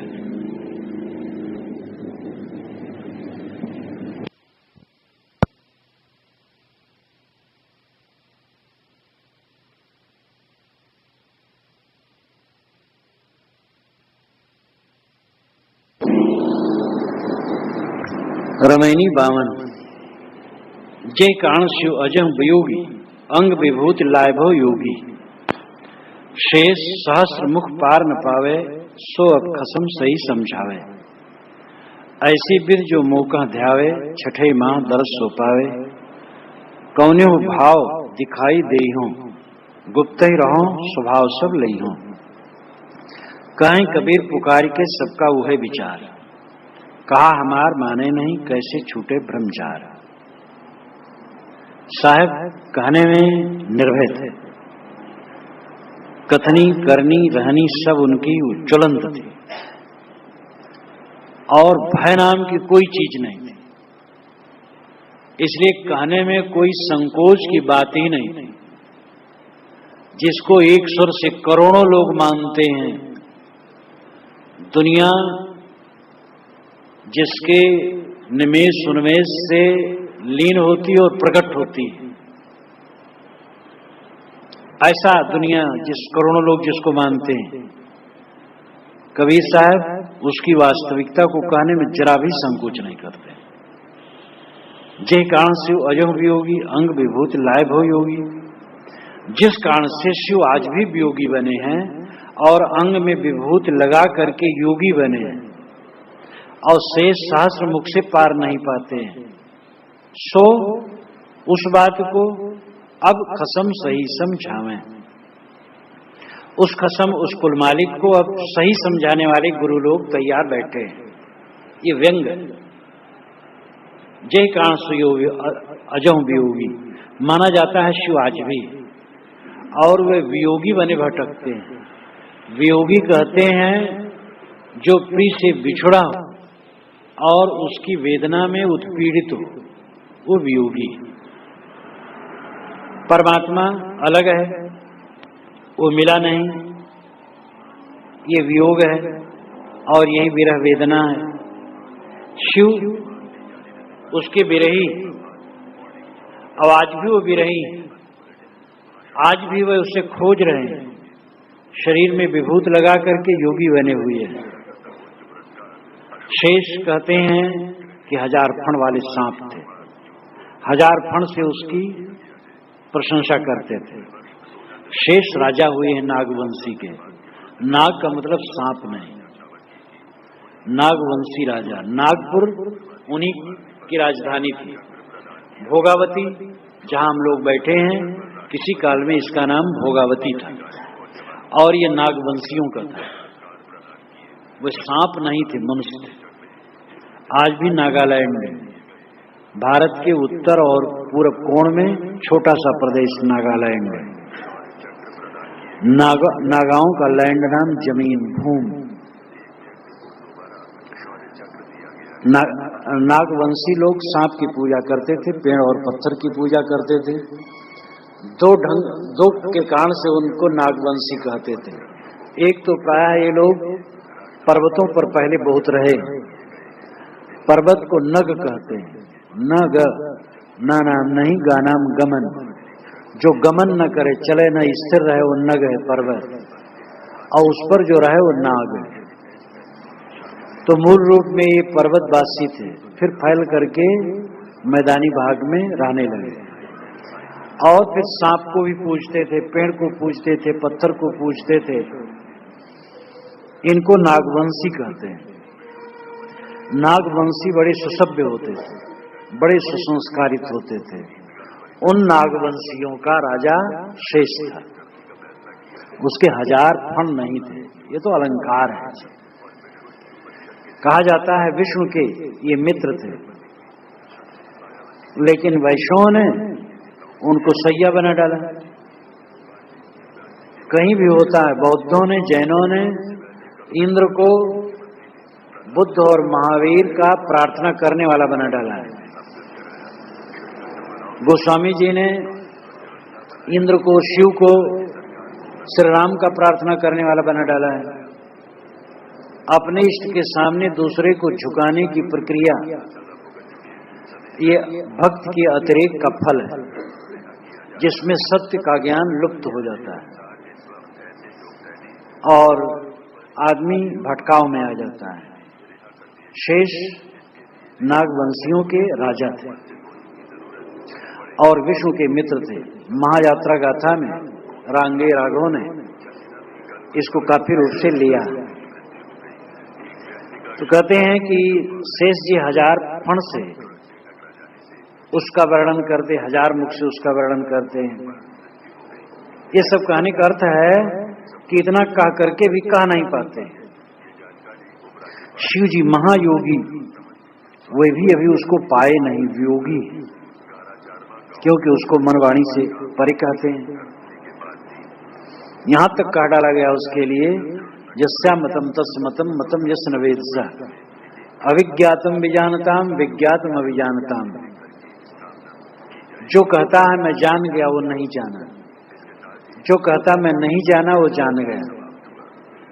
रमैनी 52। जय कारण शिव अजह वियोगी, अंग विभूति लाभो योगी। शेष सहस्र मुख पार न पावे, सो अब खसम सही समझावे। ऐसी विध जो मौका ध्यावे, छठे माह दर्श सो पावे। कौन्यो भाव दिखाई देई हों, गुप्त ही रहो स्वभाव सब लई हों। कहें कबीर पुकार के सबका वह विचार, कहा हमार माने नहीं कैसे छूटे ब्रह्मचार। साहब कहने में निर्भय थे, कथनी करनी रहनी सब उनकी ज्वलंत थी और भय नाम की कोई चीज नहीं थी, इसलिए कहने में कोई संकोच की बात ही नहीं थी। जिसको एक सुर से करोड़ों लोग मानते हैं, दुनिया जिसके निमेष उन्मेष से लीन होती और प्रकट होती है, ऐसा दुनिया जिस करोड़ों लोग जिसको मानते हैं, कबीर साहब उसकी वास्तविकता को कहने में जरा भी संकोच नहीं करते। जे कारण शिव अजह वियोगी, अंग विभूति लाभो योगी। जिस कारण से शिव आज भी वियोगी बने हैं और अंग में विभूति लगा करके योगी बने हैं और शेष सहस्र मुख से पार नहीं पाते हैं, सो उस बात को अब खसम सही समझावें। उस खसम, उस कुल मालिक को अब सही समझाने वाले गुरु लोग तैयार बैठे हैं। ये व्यंग है। जय कारण सुयोगी अजह वियोगी माना जाता है शिव आज भी, और वे वियोगी बने भटकते हैं। वियोगी कहते हैं जो प्रिय से बिछड़ा और उसकी वेदना में उत्पीड़ित हो, वो वियोगी। परमात्मा अलग है, वो मिला नहीं, ये वियोग है और यही विरह वेदना है। शिव उसके विरही, और आज भी वो विरही, आज भी वह उसे खोज रहे हैं। शरीर में विभूत लगा करके योगी बने हुए हैं। शेष कहते हैं कि 1000 फण वाले सांप थे, 1000 फण से उसकी प्रशंसा करते थे। शेष राजा हुए हैं नागवंशी के। नाग का मतलब सांप नहीं, नागवंशी राजा। नागपुर उन्हीं की राजधानी थी। भोगावती जहां हम लोग बैठे हैं, किसी काल में इसका नाम भोगावती था और ये नागवंशियों का था। वे सांप नहीं थे, मनुष्य थे। आज भी नागालैंड में, भारत के उत्तर और पूर्व कोण में छोटा सा प्रदेश नागालैंड है। नागाओं का लैंड नाम जमीन, भूमि। नागवंशी लोग सांप की पूजा करते थे, पेड़ और पत्थर की पूजा करते थे। दो के कारण से उनको नागवंशी कहते थे। एक तो प्राय ये लोग पर्वतों पर पहले बहुत रहे, पर्वत को नग कहते हैं। नग ना नाम नहीं, गा नाम गमन। जो गमन न करे, चले न स्थिर रहे, वो नग है पर्वत, और उस पर जो रहे वो नाग है। तो मूल रूप में ये पर्वतवासी थे, फिर फैल करके मैदानी भाग में रहने लगे, और फिर सांप को भी पूजते थे, पेड़ को पूजते थे, पत्थर को पूजते थे। इनको नागवंशी कहते हैं। नागवंशी बड़े सुसभ्य होते थे, बड़े सुसंस्कारित होते थे। उन नागवंशियों का राजा शेष था। उसके 1000 फण नहीं थे, ये तो अलंकार है। कहा जाता है विष्णु के ये मित्र थे, लेकिन वैष्णवों ने उनको सैया बना डाला। कहीं भी होता है, बौद्धों ने, जैनों ने इंद्र को बुद्ध और महावीर का प्रार्थना करने वाला बना डाला है। गोस्वामी जी ने इंद्र को, शिव को श्री राम का प्रार्थना करने वाला बना डाला है। अपने इष्ट के सामने दूसरे को झुकाने की प्रक्रिया, ये भक्त के अतिरेक का फल है, जिसमें सत्य का ज्ञान लुप्त हो जाता है और आदमी भटकाव में आ जाता है। शेष नागवंशियों के राजा थे और विष्णु के मित्र थे। महायात्रा गाथा में रांगे राघव ने इसको काफी रूप से लिया। तो कहते हैं कि शेष जी 1000 फण से उसका वर्णन करते, 1000 मुख से उसका वर्णन करते हैं। ये सब कहने का अर्थ है कि इतना कह करके भी कह नहीं पाते। शिव जी महायोगी, वे भी अभी उसको पाए नहीं, वियोगी, क्योंकि उसको मनवाणी से परे कहते हैं। यहां तक कह डाला गया उसके लिए, यस्या मतम तस्य मतम मतम यस न वेद स, अविज्ञातम विजानताम विज्ञातम अविजानताम। जो कहता है मैं जान गया, वो नहीं जाना। जो कहता मैं नहीं जाना, वो जान गया।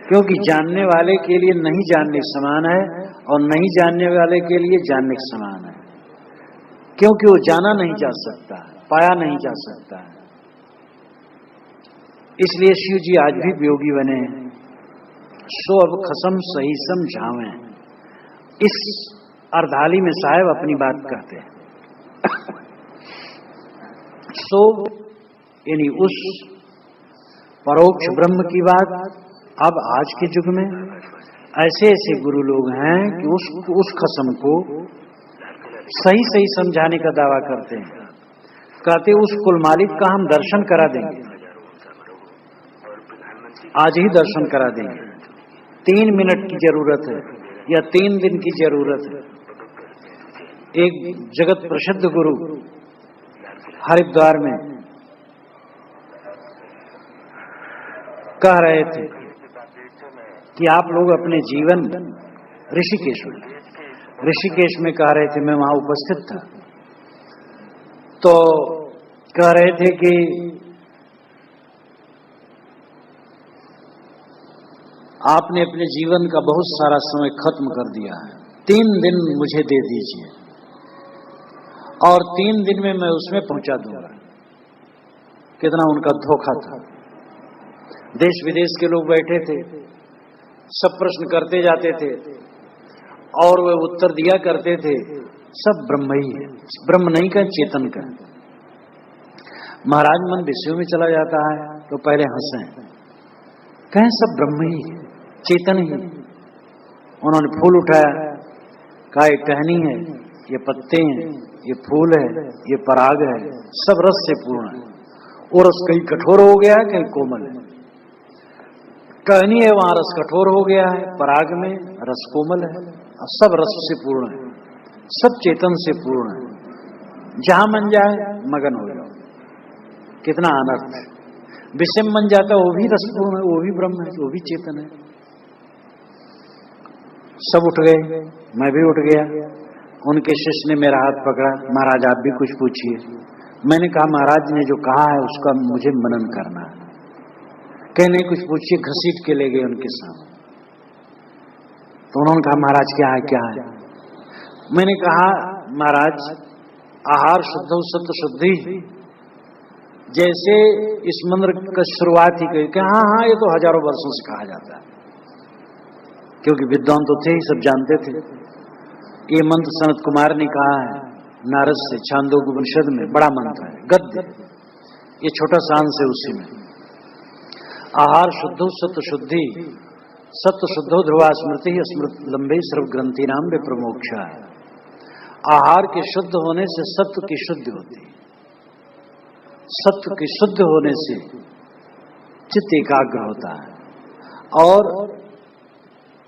क्योंकि जानने वाले के लिए नहीं जानने के समान है, और नहीं जानने वाले के लिए जानने के समान है। क्योंकि वो जाना नहीं जा सकता, पाया नहीं जा सकता। इसलिए शिव जी आज भी वियोगी बने हैं। सो अब खसम सही समझावे, इस अर्धाली में साहब अपनी बात कहते हैं। सो यानी उस परोक्ष ब्रह्म की बात अब आज के युग में ऐसे ऐसे गुरु लोग हैं कि उस खसम को सही सही समझाने का दावा करते हैं। कहते उस कुल मालिक का हम दर्शन करा देंगे, आज ही दर्शन करा देंगे। 3 मिनट की जरूरत है या 3 दिन की जरूरत है। एक जगत प्रसिद्ध गुरु हरिद्वार में कह रहे थे कि आप लोग अपने जीवन, ऋषिकेश में कह रहे थे, मैं वहां उपस्थित था, तो कह रहे थे कि आपने अपने जीवन का बहुत सारा समय खत्म कर दिया है, 3 दिन मुझे दे दीजिए और 3 दिन में मैं उसमें पहुंचा दूंगा। कितना उनका धोखा था। देश विदेश के लोग बैठे थे, सब प्रश्न करते जाते थे और वे उत्तर दिया करते थे, सब ब्रह्म ही है, ब्रह्म नहीं का, चेतन का। महाराज मन विषयों में चला जाता है तो पहले हंसे, कहें सब ब्रह्म ही है, चेतन ही। उन्होंने फूल उठाया, कहा ये टहनी है, ये पत्ते हैं, ये फूल है, ये पराग है, सब रस से पूर्ण है। और रस कहीं कठोर हो गया है, कहीं कोमल है। टहनी है वहां रस कठोर हो गया है, पराग में रस कोमल है, और सब रस से पूर्ण है, सब चेतन से पूर्ण है। जहां मन जाए मगन हो जाओ। कितना अनर्थ है। विषम मन जाता वो भी रसपूर्ण है, वो भी ब्रह्म है, वो भी चेतन है। सब उठ गए, मैं भी उठ गया। उनके शिष्य ने मेरा हाथ पकड़ा, महाराज आप भी कुछ पूछिए। मैंने कहा महाराज ने जो कहा है उसका मुझे मनन करना है। कहीं नहीं कुछ पूछिए, घसीट के ले गए उनके सामने। तो उन्होंने कहा महाराज क्या है, क्या है? मैंने कहा महाराज आहार शुद्ध सत्य शुद्धि, जैसे इस मंत्र का शुरुआत ही कही कि हाँ हाँ ये तो हजारों वर्षों से कहा जाता है, क्योंकि विद्वान तो थे ही, सब जानते थे। ये मंत्र सनत कुमार ने कहा है नारद से छांदोग्य उपनिषद में, बड़ा मंत्र है, गद्य। ये छोटा सा अंश है उसी में। आहार शुद्धो सत्व शुद्धि, सत्व शुद्धो ध्रुवा स्मृति, स्मृत लंबे सर्व ग्रंथि नाम वे प्रमोक्षा। आहार के शुद्ध होने से सत्व की शुद्धि होती है, सत्व की शुद्ध होने से चित्त एकाग्र होता है और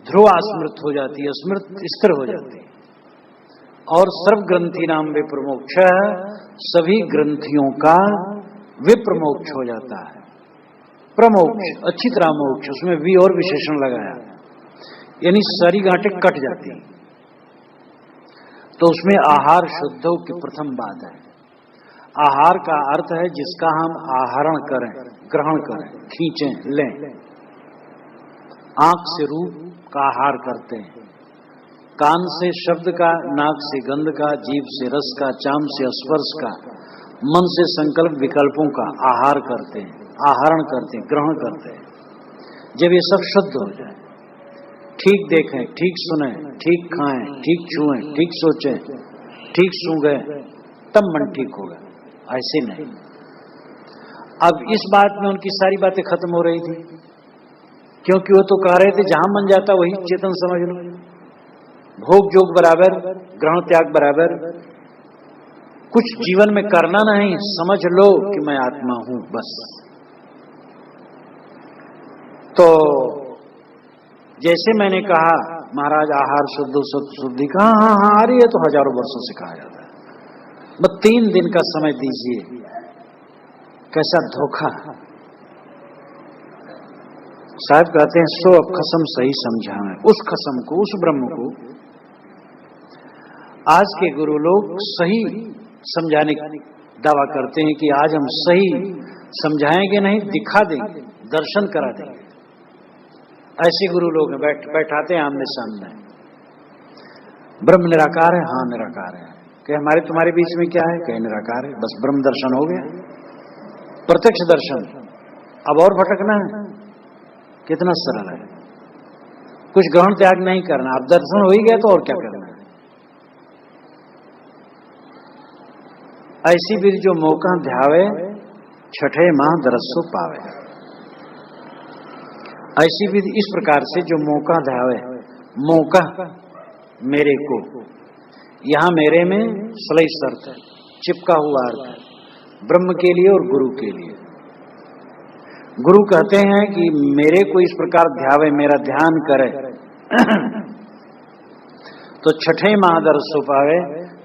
ध्रुव स्मृत हो जाती है, स्मृत स्थिर हो जाती है। और सर्व ग्रंथि नाम विप्रमोक्ष, सभी ग्रंथियों का विप्रमोक्ष हो जाता है। प्रमोक्ष, अच्छी तरह मोक्ष, उसमें भी और विशेषण लगाया, यानी सारी गांठें कट जाती हैं। तो उसमें आहार शुद्धों की प्रथम बात है। आहार का अर्थ है जिसका हम आहरण करें, ग्रहण करें, खींचें, लें। आंख से रूप का आहार करते हैं, कान से शब्द का, नाक से गंध का, जीभ से रस का, चाम से स्पर्श का, मन से संकल्प विकल्पों का आहार करते हैं, आहरण करते हैं, ग्रहण करते हैं। जब ये सब शुद्ध हो जाए, ठीक देखें, ठीक सुने, ठीक खाएं, ठीक छुएं, ठीक सोचें, ठीक सूंघें, तब मन ठीक होगा, ऐसे नहीं। अब इस बात में उनकी सारी बातें खत्म हो रही थी, क्योंकि वो तो कह रहे थे जहां मन जाता वही चेतन समझ लो, भोग जोग बराबर, ग्रहण त्याग बराबर, कुछ जीवन में करना नहीं, समझ लो कि मैं आत्मा हूं, बस। तो जैसे मैंने कहा महाराज आहार शुद्ध सत्व शुद्धि का, हाँ हाँ आ रही है, तो हजारों वर्षों से कहा जाता है। बस 3 दिन का समय दीजिए। कैसा धोखा। साहब कहते हैं सो अब खसम सही समझा है। उस खसम को, उस ब्रह्म को आज के गुरु लोग सही समझाने का दावा करते हैं कि आज हम सही समझाएंगे नहीं, दिखा देंगे, दर्शन करा देंगे। ऐसे गुरु लोग बैठाते हैं आमने सामने, ब्रह्म निराकार है, हाँ निराकार है, कि हमारे तुम्हारे बीच में क्या है, कहीं निराकार है, बस ब्रह्म दर्शन हो गया, प्रत्यक्ष दर्शन। अब और भटकना है, कितना सरल है, कुछ ग्रहण त्याग नहीं करना, अब दर्शन हो ही गया तो और क्या करना है। ऐसी विधि जो मौका ध्यावे, छठे माह दरसो पावे। ऐसी विधि इस प्रकार से जो मौका ध्यावे, मौका मेरे को, यहां मेरे में सलई शर्त है, चिपका हुआ अर्थ है, ब्रह्म के लिए और गुरु के लिए। गुरु कहते हैं कि मेरे को इस प्रकार ध्यावे, मेरा ध्यान करे तो छठे माह दरसो पावे,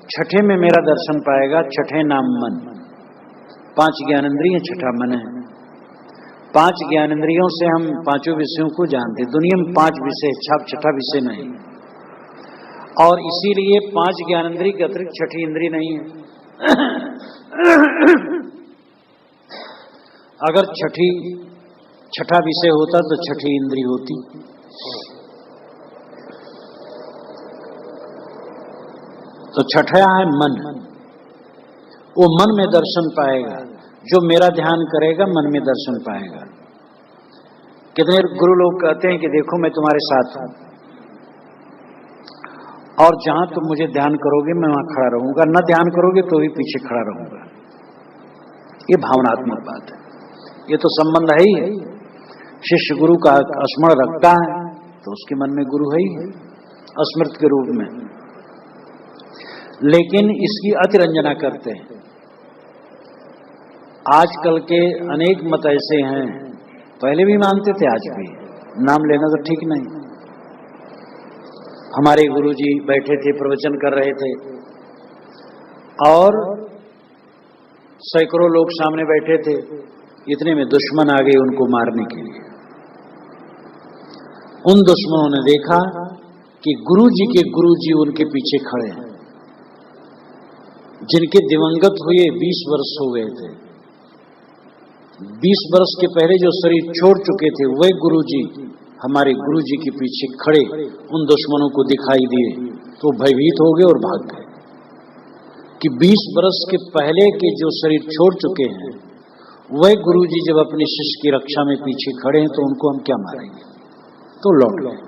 छठे में मेरा दर्शन पाएगा। छठे नाम मन, 5 ज्ञानेंद्रिय, छठा मन है। 5 ज्ञानेंद्रियों से हम 5 विषयों को जानते, दुनिया में 5 विषय, छठा विषय नहीं। और इसीलिए 5 ज्ञानेंद्रिय के अतिरिक्त छठी इंद्रिय नहीं है। अगर छठा विषय होता तो छठी इंद्रिय होती। तो छठा है मन, वो मन में दर्शन पाएगा, जो मेरा ध्यान करेगा मन में दर्शन पाएगा। कितने गुरु लोग कहते हैं कि देखो मैं तुम्हारे साथ हूं और जहां तुम मुझे ध्यान करोगे मैं वहां खड़ा रहूंगा, न ध्यान करोगे तो भी पीछे खड़ा रहूंगा। ये भावनात्मक बात है, ये तो संबंध है ही है। शिष्य गुरु का स्मरण रखता है तो उसके मन में गुरु है ही है, स्मृत के रूप में। लेकिन इसकी अतिरंजना करते हैं। आजकल के अनेक मत ऐसे हैं, पहले भी मानते थे आज भी, नाम लेना तो ठीक नहीं। हमारे गुरुजी बैठे थे, प्रवचन कर रहे थे और सैकड़ों लोग सामने बैठे थे। इतने में दुश्मन आ गए उनको मारने के लिए। उन दुश्मनों ने देखा कि गुरुजी के गुरुजी उनके पीछे खड़े हैं, जिनके दिवंगत हुए 20 वर्ष हो गए थे। 20 वर्ष के पहले जो शरीर छोड़ चुके थे वह गुरुजी हमारे गुरुजी के पीछे खड़े उन दुश्मनों को दिखाई दिए तो भयभीत हो गए और भाग गए कि 20 वर्ष के पहले के जो शरीर छोड़ चुके हैं वही गुरुजी जब अपने शिष्य की रक्षा में पीछे खड़े हैं तो उनको हम क्या मारेंगे, तो लौट गए।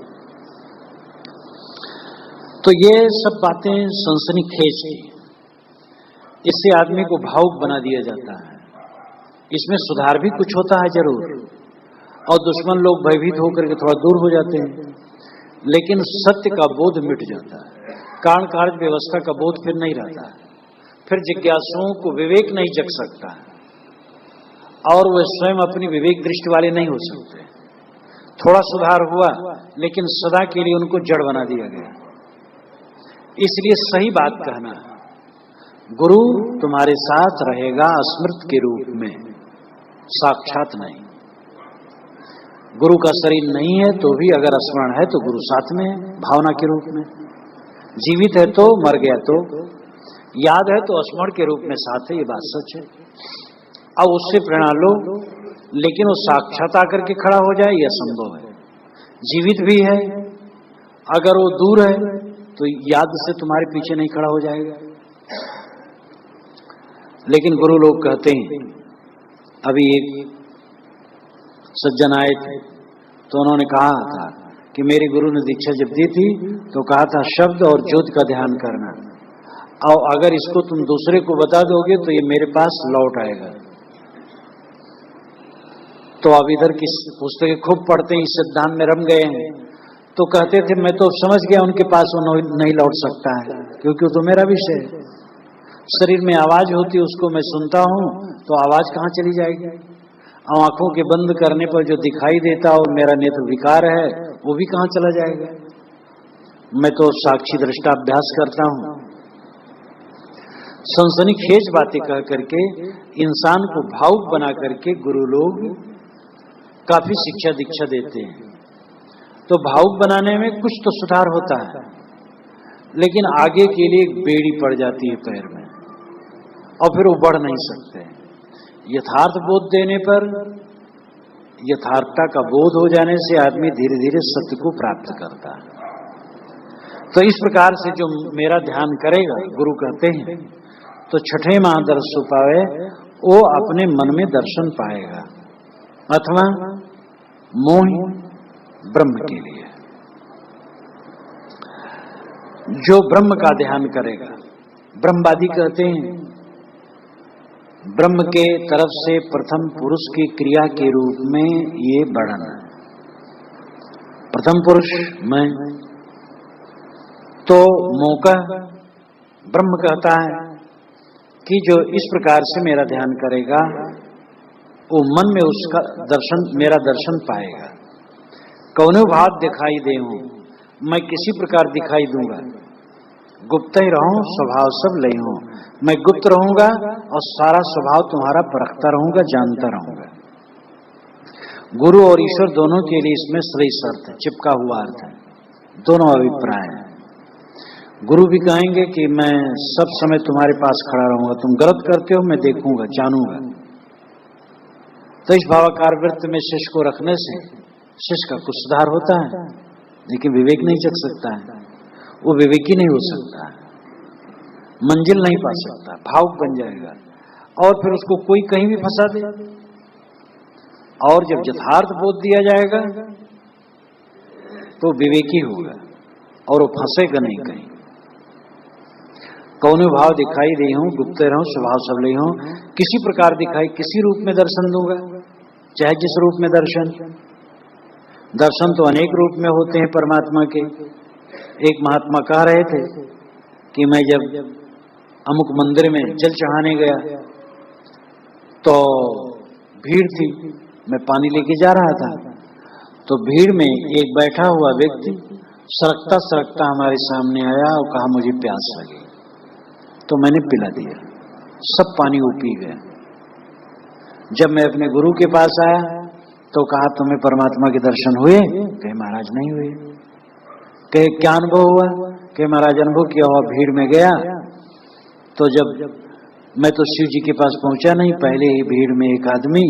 तो ये सब बातें सनसनीखेज थी, इससे आदमी को भावुक बना दिया जाता है। इसमें सुधार भी कुछ होता है जरूर, और दुश्मन लोग भयभीत होकर के थोड़ा दूर हो जाते हैं, लेकिन सत्य का बोध मिट जाता है, कारण कार्य व्यवस्था का बोध फिर नहीं रहता है, फिर जिज्ञासुओं को विवेक नहीं जग सकता है, और वे स्वयं अपनी विवेक दृष्टि वाले नहीं हो सकते। थोड़ा सुधार हुआ लेकिन सदा के लिए उनको जड़ बना दिया गया। इसलिए सही बात कहना, गुरु तुम्हारे साथ रहेगा स्मृत के रूप में, साक्षात नहीं। गुरु का शरीर नहीं है तो भी अगर स्मरण है तो गुरु साथ में है, भावना के रूप में। जीवित है तो, मर गया तो, याद है तो स्मरण के रूप में साथ है, ये बात सच है। अब उससे प्रेरणा लो, लेकिन वो साक्षात आकर के खड़ा हो जाए यह संभव है। जीवित भी है, अगर वो दूर है तो याद से तुम्हारे पीछे नहीं खड़ा हो जाएगा। लेकिन गुरु लोग कहते हैं, अभी एक सज्जन आए थे तो उन्होंने कहा था कि मेरे गुरु ने दीक्षा जब दी थी तो कहा था शब्द और ज्योति का ध्यान करना, और अगर इसको तुम दूसरे को बता दोगे तो ये मेरे पास लौट आएगा। तो अब इधर की पुस्तकें खूब पढ़ते हैं, इस सिद्धांत में रम गए हैं, तो कहते थे मैं तो समझ गया उनके पास वो नहीं लौट सकता है, क्योंकि वो तो मेरा विषय है। शरीर में आवाज होती है, उसको मैं सुनता हूं, तो आवाज कहां चली जाएगी? आंखों के बंद करने पर जो दिखाई देता और मेरा नेत्र विकार है वो भी कहां चला जाएगा? मैं तो साक्षी दृष्टा अभ्यास करता हूं। सनसनीखेज बातें कह करके इंसान को भावुक बना करके गुरु लोग काफी शिक्षा दीक्षा देते हैं। तो भावुक बनाने में कुछ तो सुधार होता है, लेकिन आगे के लिए एक बेड़ी पड़ जाती है पैर में, और फिर वो बढ़ नहीं सकते। यथार्थ बोध देने पर, यथार्थता का बोध हो जाने से आदमी धीरे धीरे सत्य को प्राप्त करता है। तो इस प्रकार से जो मेरा ध्यान करेगा, गुरु कहते हैं, तो छठे महादर्श पावे, वो अपने मन में दर्शन पाएगा, अथवा मोह ब्रह्म के लिए। जो ब्रह्म का ध्यान करेगा, ब्रह्मवादी कहते हैं ब्रह्म के तरफ से प्रथम पुरुष की क्रिया के रूप में ये वर्णन है। प्रथम पुरुष मैं, तो मौका ब्रह्म कहता है कि जो इस प्रकार से मेरा ध्यान करेगा वो मन में उसका दर्शन, मेरा दर्शन पाएगा। कौनो भाव दिखाई दे हूं, मैं किसी प्रकार दिखाई दूंगा, गुप्त ही रहूं स्वभाव सब ले हूं, मैं गुप्त रहूंगा और सारा स्वभाव तुम्हारा परखता रहूंगा, जानता रहूंगा। गुरु और ईश्वर दोनों के लिए इसमें श्रेष्ठ अर्थ है, चिपका हुआ अर्थ है, दोनों अभिप्राय हैं। गुरु भी कहेंगे कि मैं सब समय तुम्हारे पास खड़ा रहूंगा, तुम गलत करते हो मैं देखूंगा, जानूंगा। तो इस भावाकार वृत्त में शिष्य को रखने से शिष्य का कुछ सुधार होता है, लेकिन विवेक नहीं जग सकता है, वो विवेकी नहीं हो सकता, मंजिल नहीं पा सकता, भावुक बन जाएगा, और फिर उसको कोई कहीं भी फंसा दे। और जब यथार्थ बोध दिया जाएगा तो विवेकी होगा और वो फंसेगा नहीं कहीं। कौन भाव दिखाई दे हूं, गुप्त रहूं स्वभाव सबले हूं, किसी प्रकार दिखाई, किसी रूप में दर्शन दूंगा, चाहे जिस रूप में दर्शन। दर्शन तो अनेक रूप में होते हैं परमात्मा के। एक महात्मा कह रहे थे कि मैं जब अमुक मंदिर में जल चढ़ाने गया तो भीड़ थी, मैं पानी लेके जा रहा था, तो भीड़ में एक बैठा हुआ व्यक्ति सरकता सरकता हमारे सामने आया और कहा मुझे प्यास लगी, तो मैंने पिला दिया, सब पानी वो पी गया। जब मैं अपने गुरु के पास आया तो कहा तुम्हें परमात्मा के दर्शन हुए? कहे महाराज नहीं हुए। कहे क्या अनुभव हुआ? कहे महाराज अनुभव किया हुआ, भीड़ में गया तो जब मैं तो शिव जी के पास पहुंचा नहीं, पहले ही भीड़ में एक आदमी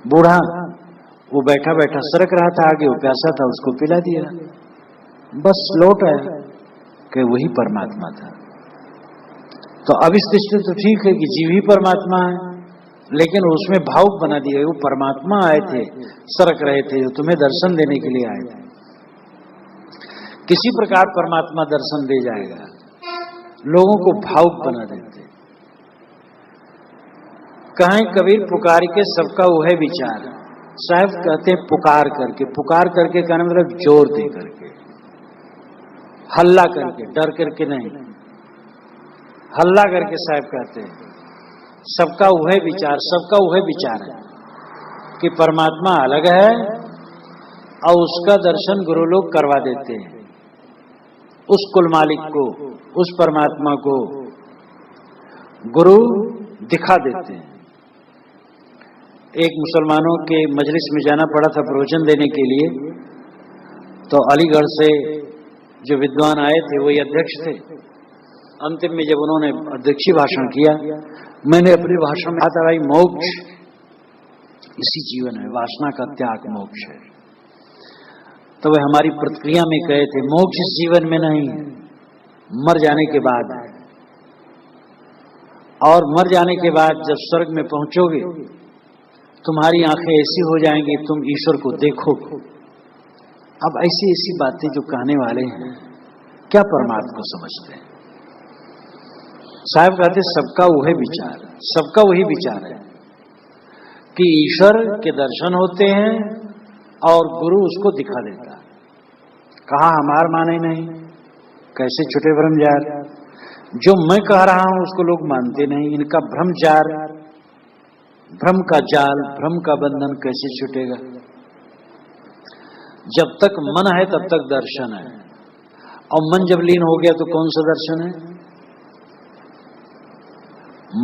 बूढ़ा वो बैठा बैठा सरक रहा था, आगे वो प्यासा था, उसको पिला दिया, बस लौट आया कि वही परमात्मा था। तो अब इस दृष्टि तो ठीक है कि जीव ही परमात्मा है, लेकिन उसमें भावुक बना दिया। वो परमात्मा आए थे, सरक रहे थे, जो तुम्हें दर्शन देने के लिए आए थे। किसी प्रकार परमात्मा दर्शन दे जाएगा, लोगों को भावुक बना देते। कहीं कबीर पुकार के सबका वो है विचार। साहब कहते हैं पुकार करके कहने मतलब जोर दे करके, हल्ला करके, डर करके नहीं, हल्ला करके साहब कहते हैं सबका वह विचार, सबका वह विचार है कि परमात्मा अलग है और उसका दर्शन गुरु लोग करवा देते हैं। उस कुल मालिक को, उस परमात्मा को गुरु दिखा देते हैं। एक मुसलमानों के मजलिस में जाना पड़ा था प्रवचन देने के लिए, तो अलीगढ़ से जो विद्वान आए थे वही अध्यक्ष थे। अंतिम में जब उन्होंने अध्यक्षीय भाषण किया, मैंने अपने भाषण में कहा था, भाई मोक्ष इसी जीवन है, वासना का त्याग मोक्ष है। तो वह हमारी प्रतिक्रिया में कहे थे, मोक्ष इस जीवन में नहीं, मर जाने के बाद है। और मर जाने के बाद जब स्वर्ग में पहुंचोगे, तुम्हारी आंखें ऐसी हो जाएंगी, तुम ईश्वर को देखोगे। अब ऐसी ऐसी बातें जो कहने वाले हैं, क्या परमात्मा को समझते हैं? साहब कहते सबका वही विचार, सबका वही विचार है कि ईश्वर के दर्शन होते हैं और गुरु उसको दिखा देता। कहा हमार माने नहीं, कैसे छुटे भ्रमजार। जो मैं कह रहा हूं उसको लोग मानते नहीं, इनका भ्रमजार, भ्रम का जाल, भ्रम का बंधन कैसे छूटेगा? जब तक मन है तब तक दर्शन है, और मन जब लीन हो गया तो कौन सा दर्शन है?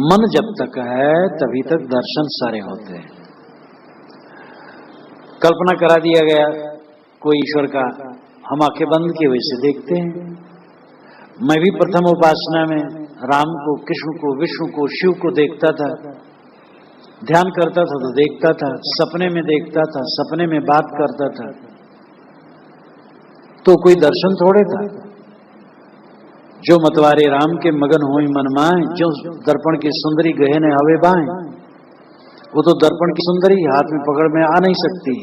मन जब तक है तभी तक दर्शन सारे होते हैं। कल्पना करा दिया गया कोई ईश्वर का, हम आंखें बंद किए वैसे देखते हैं। मैं भी प्रथम उपासना में राम को, कृष्ण को, विष्णु को, शिव को देखता था, ध्यान करता था तो देखता था, सपने में देखता था, सपने में बात करता था, तो कोई दर्शन थोड़े था। जो मतवारे राम के मगन होई मन माए, जो दर्पण की सुंदरी गहने हवे बाएं, वो तो दर्पण की सुंदरी हाथ में पकड़ में आ नहीं सकती।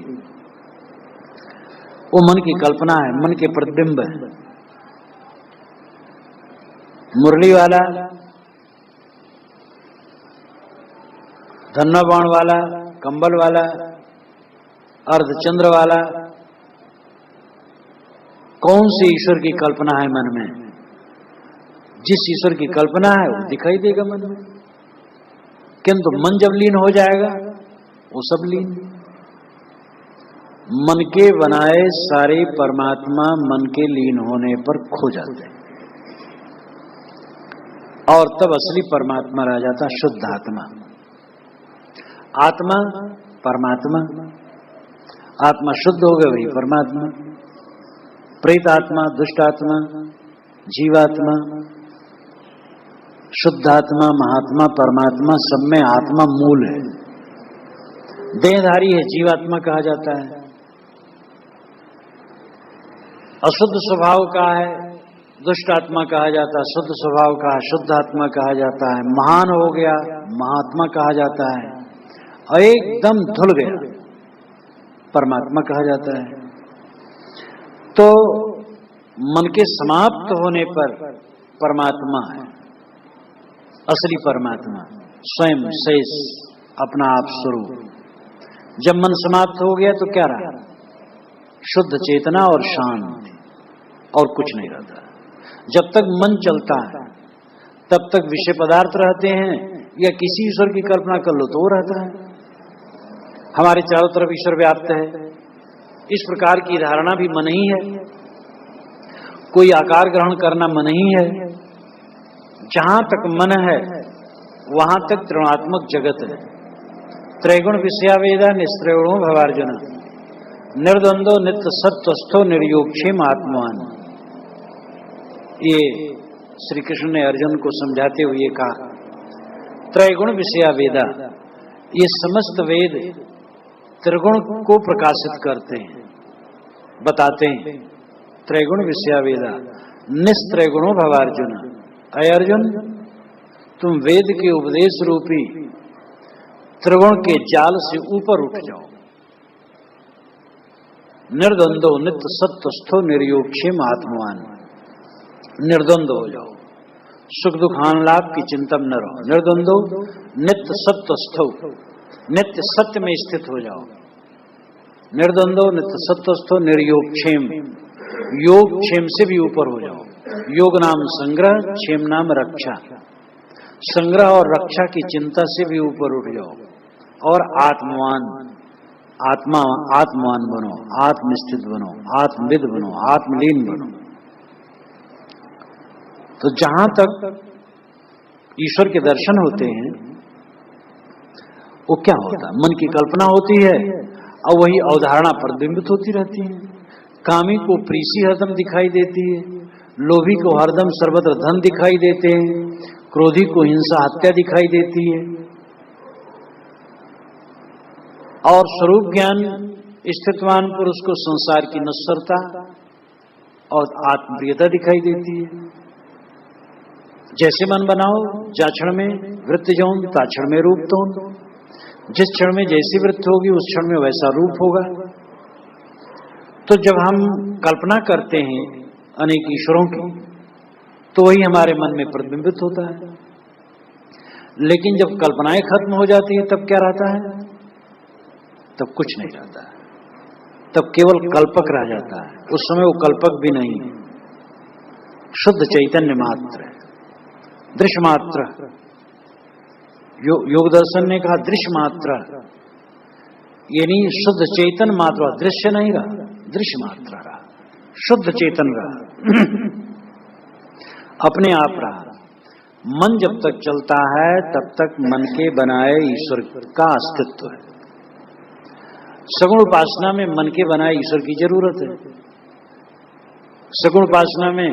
वो मन की कल्पना है, मन के प्रतिबिंब है। मुरली वाला, धन्ना बाण वाला, कंबल वाला, अर्धचंद्र वाला, कौन सी ईश्वर की कल्पना है मन में? जिस ईश्वर की कल्पना है वो दिखाई देगा मन में, किंतु मन जब लीन हो जाएगा वो सब लीन। मन के बनाए सारे परमात्मा मन के लीन होने पर खो जाते हैं, और तब असली परमात्मा रह जाता शुद्ध आत्मा। आत्मा परमात्मा, आत्मा शुद्ध हो गए वही परमात्मा। प्रेत आत्मा, दुष्ट आत्मा, जीवात्मा, शुद्ध आत्मा, महात्मा, परमात्मा, सब में आत्मा मूल है। देहधारी है, जीवात्मा कहा जाता है। अशुद्ध स्वभाव का है, दुष्ट आत्मा कहा जाता है। शुद्ध स्वभाव का है, शुद्ध आत्मा कहा जाता है। महान हो गया, महात्मा कहा जाता है, और एकदम धुल गया, परमात्मा कहा जाता है। तो मन के समाप्त होने पर परमात्मा है, असली परमात्मा, स्वयं शेष अपना आप स्वरूप। जब मन समाप्त हो गया तो क्या रहा? शुद्ध चेतना और शांति, और कुछ नहीं रहता। जब तक मन चलता है तब तक विषय पदार्थ रहते हैं, या किसी ईश्वर की कल्पना कर लो तो वो रहता है। हमारे चारों तरफ ईश्वर व्याप्त है, इस प्रकार की धारणा भी मन ही है। कोई आकार ग्रहण करना मन ही है। जहां तक मन है वहां तक त्रिगुणात्मक जगत है। त्रैगुण विषया वेदा निस्त्रैगुणो भवार्जुन, निर्द्वंदो नित्य सत्वस्थो निर्योक्षेम आत्मान। ये श्री कृष्ण ने अर्जुन को समझाते हुए कहा, त्रैगुण विषया वेदा, ये समस्त वेद त्रिगुण को प्रकाशित करते हैं, बताते हैं। त्रैगुण विषया वेदा निस्त्रैगुणो भवार्जुन। अय अर्जुन, तुम वेद के उपदेश रूपी त्रिगुण के जाल से ऊपर उठ जाओ। निर्द्वंदो नित्य सत्वस्थो निर्योगक्षेम आत्मवान। निर्द्वंद हो जाओ, सुख दुखान लाभ की चिंता न रहो। निर्द्वंदो नित्य सत्वस्थो, नित्य सत्य में स्थित हो जाओ। निर्द्वंदो नित्य सत्वस्थो निर्योगक्षेम, योग क्षेम से भी ऊपर हो जाओ। योग नाम संग्रह, क्षेम नाम रक्षा। संग्रह और रक्षा की चिंता से भी ऊपर उठ जाओ। और आत्मवान, आत्मवान बनो, आत्मस्थित बनो, आत्मविद बनो, आत्मलीन बनो। तो जहां तक ईश्वर के दर्शन होते हैं वो क्या होता है? मन की कल्पना होती है और वही अवधारणा प्रतिबिंबित होती रहती है। कामी को प्रीति हरदम दिखाई देती है, लोभी को हरदम सर्वत्र धन दिखाई देते हैं, क्रोधी को हिंसा हत्या दिखाई देती है। और स्वरूप ज्ञान स्थितवान पुरुष को संसार की नश्वरता और आत्मप्रियता दिखाई देती है। जैसे मन बनाओ जा क्षण में वृत्ति जौन ता क्षण में रूप तौन। जिस क्षण में जैसी वृत्ति होगी उस क्षण में वैसा रूप होगा। तो जब हम कल्पना करते हैं अनेक ईश्वरों की तो वही हमारे मन में प्रतिबिंबित होता है। लेकिन जब कल्पनाएं खत्म हो जाती है तब क्या रहता है? तब कुछ नहीं रहता है, तब केवल कल्पक रह जाता है। उस समय वो कल्पक भी नहीं, शुद्ध चैतन्य मात्र है, दृश्य मात्र। योग दर्शन ने कहा दृश्य मात्र, यानी शुद्ध चेतन मात्र, दृश्य नहीं रहा, दृश्य मात्र रहा, शुद्ध चेतन रहा, अपने आप रहा। मन जब तक चलता है तब तक मन के बनाए ईश्वर का अस्तित्व है। सगुण उपासना में मन के बनाए ईश्वर की जरूरत है। सगुण उपासना में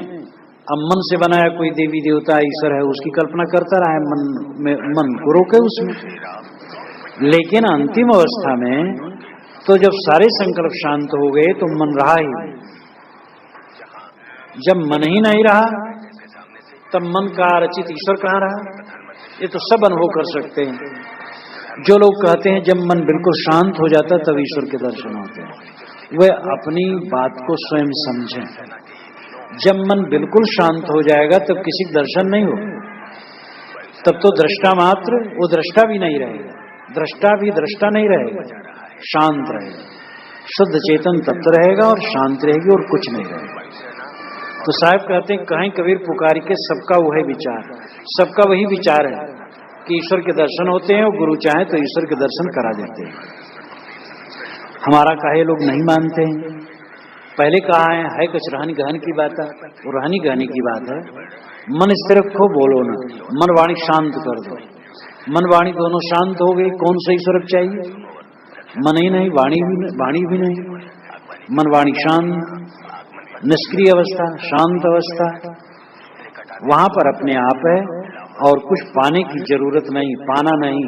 अब मन से बनाया कोई देवी देवता ईश्वर है उसकी कल्पना करता रहा है, मन को रोके उसमें। लेकिन अंतिम अवस्था में तो जब सारे संकल्प शांत हो गए तो मन रहा ही नहीं। जब मन ही नहीं रहा तब मन का रचित ईश्वर कहाँ रहा? ये तो सब अनुभव कर सकते हैं। जो लोग कहते हैं जब मन बिल्कुल शांत हो जाता तब ईश्वर के दर्शन होते हैं, वे अपनी बात को स्वयं समझें। जब मन बिल्कुल शांत हो जाएगा तब किसी का दर्शन नहीं हो, तब तो दृष्टा मात्र, वो दृष्टा भी नहीं रहेगा, दृष्टा भी दृष्टा नहीं रहेगा, शांत रहेगा। शुद्ध चेतन तत्व रहेगा और शांत रहेगी और कुछ नहीं रहेगा। तो साहब कहते हैं कहीं कबीर पुकारी के सबका वही विचार, सबका वही विचार है कि ईश्वर के दर्शन होते हैं और गुरु चाहे तो ईश्वर के दर्शन करा देते हैं। हमारा काहे लोग नहीं मानते हैं। पहले कहा है कुछ रहनी गहन की बात है, वो रहनी गहनी की बात है। मन स्थिर रखो, बोलो ना, मन वाणी शांत कर दो। मन वाणी दोनों शांत हो गई, कौन सा ईश्वर चाहिए? मन ही नहीं, वाणी भी नहीं। मन वाणी शांत, निष्क्रिय अवस्था, शांत अवस्था, वहां पर अपने आप है और कुछ पाने की जरूरत नहीं, पाना नहीं।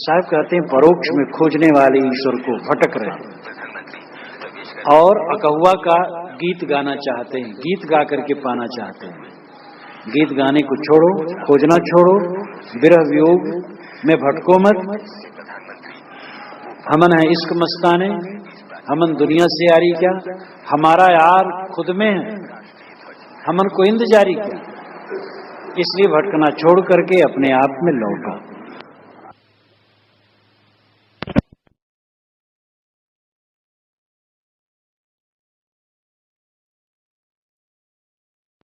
साहब कहते हैं परोक्ष में खोजने वाले ईश्वर को भटक रहे और अकहुआ का गीत गाना चाहते हैं, गीत गा करके पाना चाहते हैं। गीत गाने को छोड़ो, खोजना छोड़ो, विरह वियोग में भटको मत। हमन है इश्क मस्ताने, हमन दुनिया से यारी क्या, हमारा यार खुद में है, हमन को इंतजारी क्या। इसलिए भटकना छोड़ करके अपने आप में लौटो।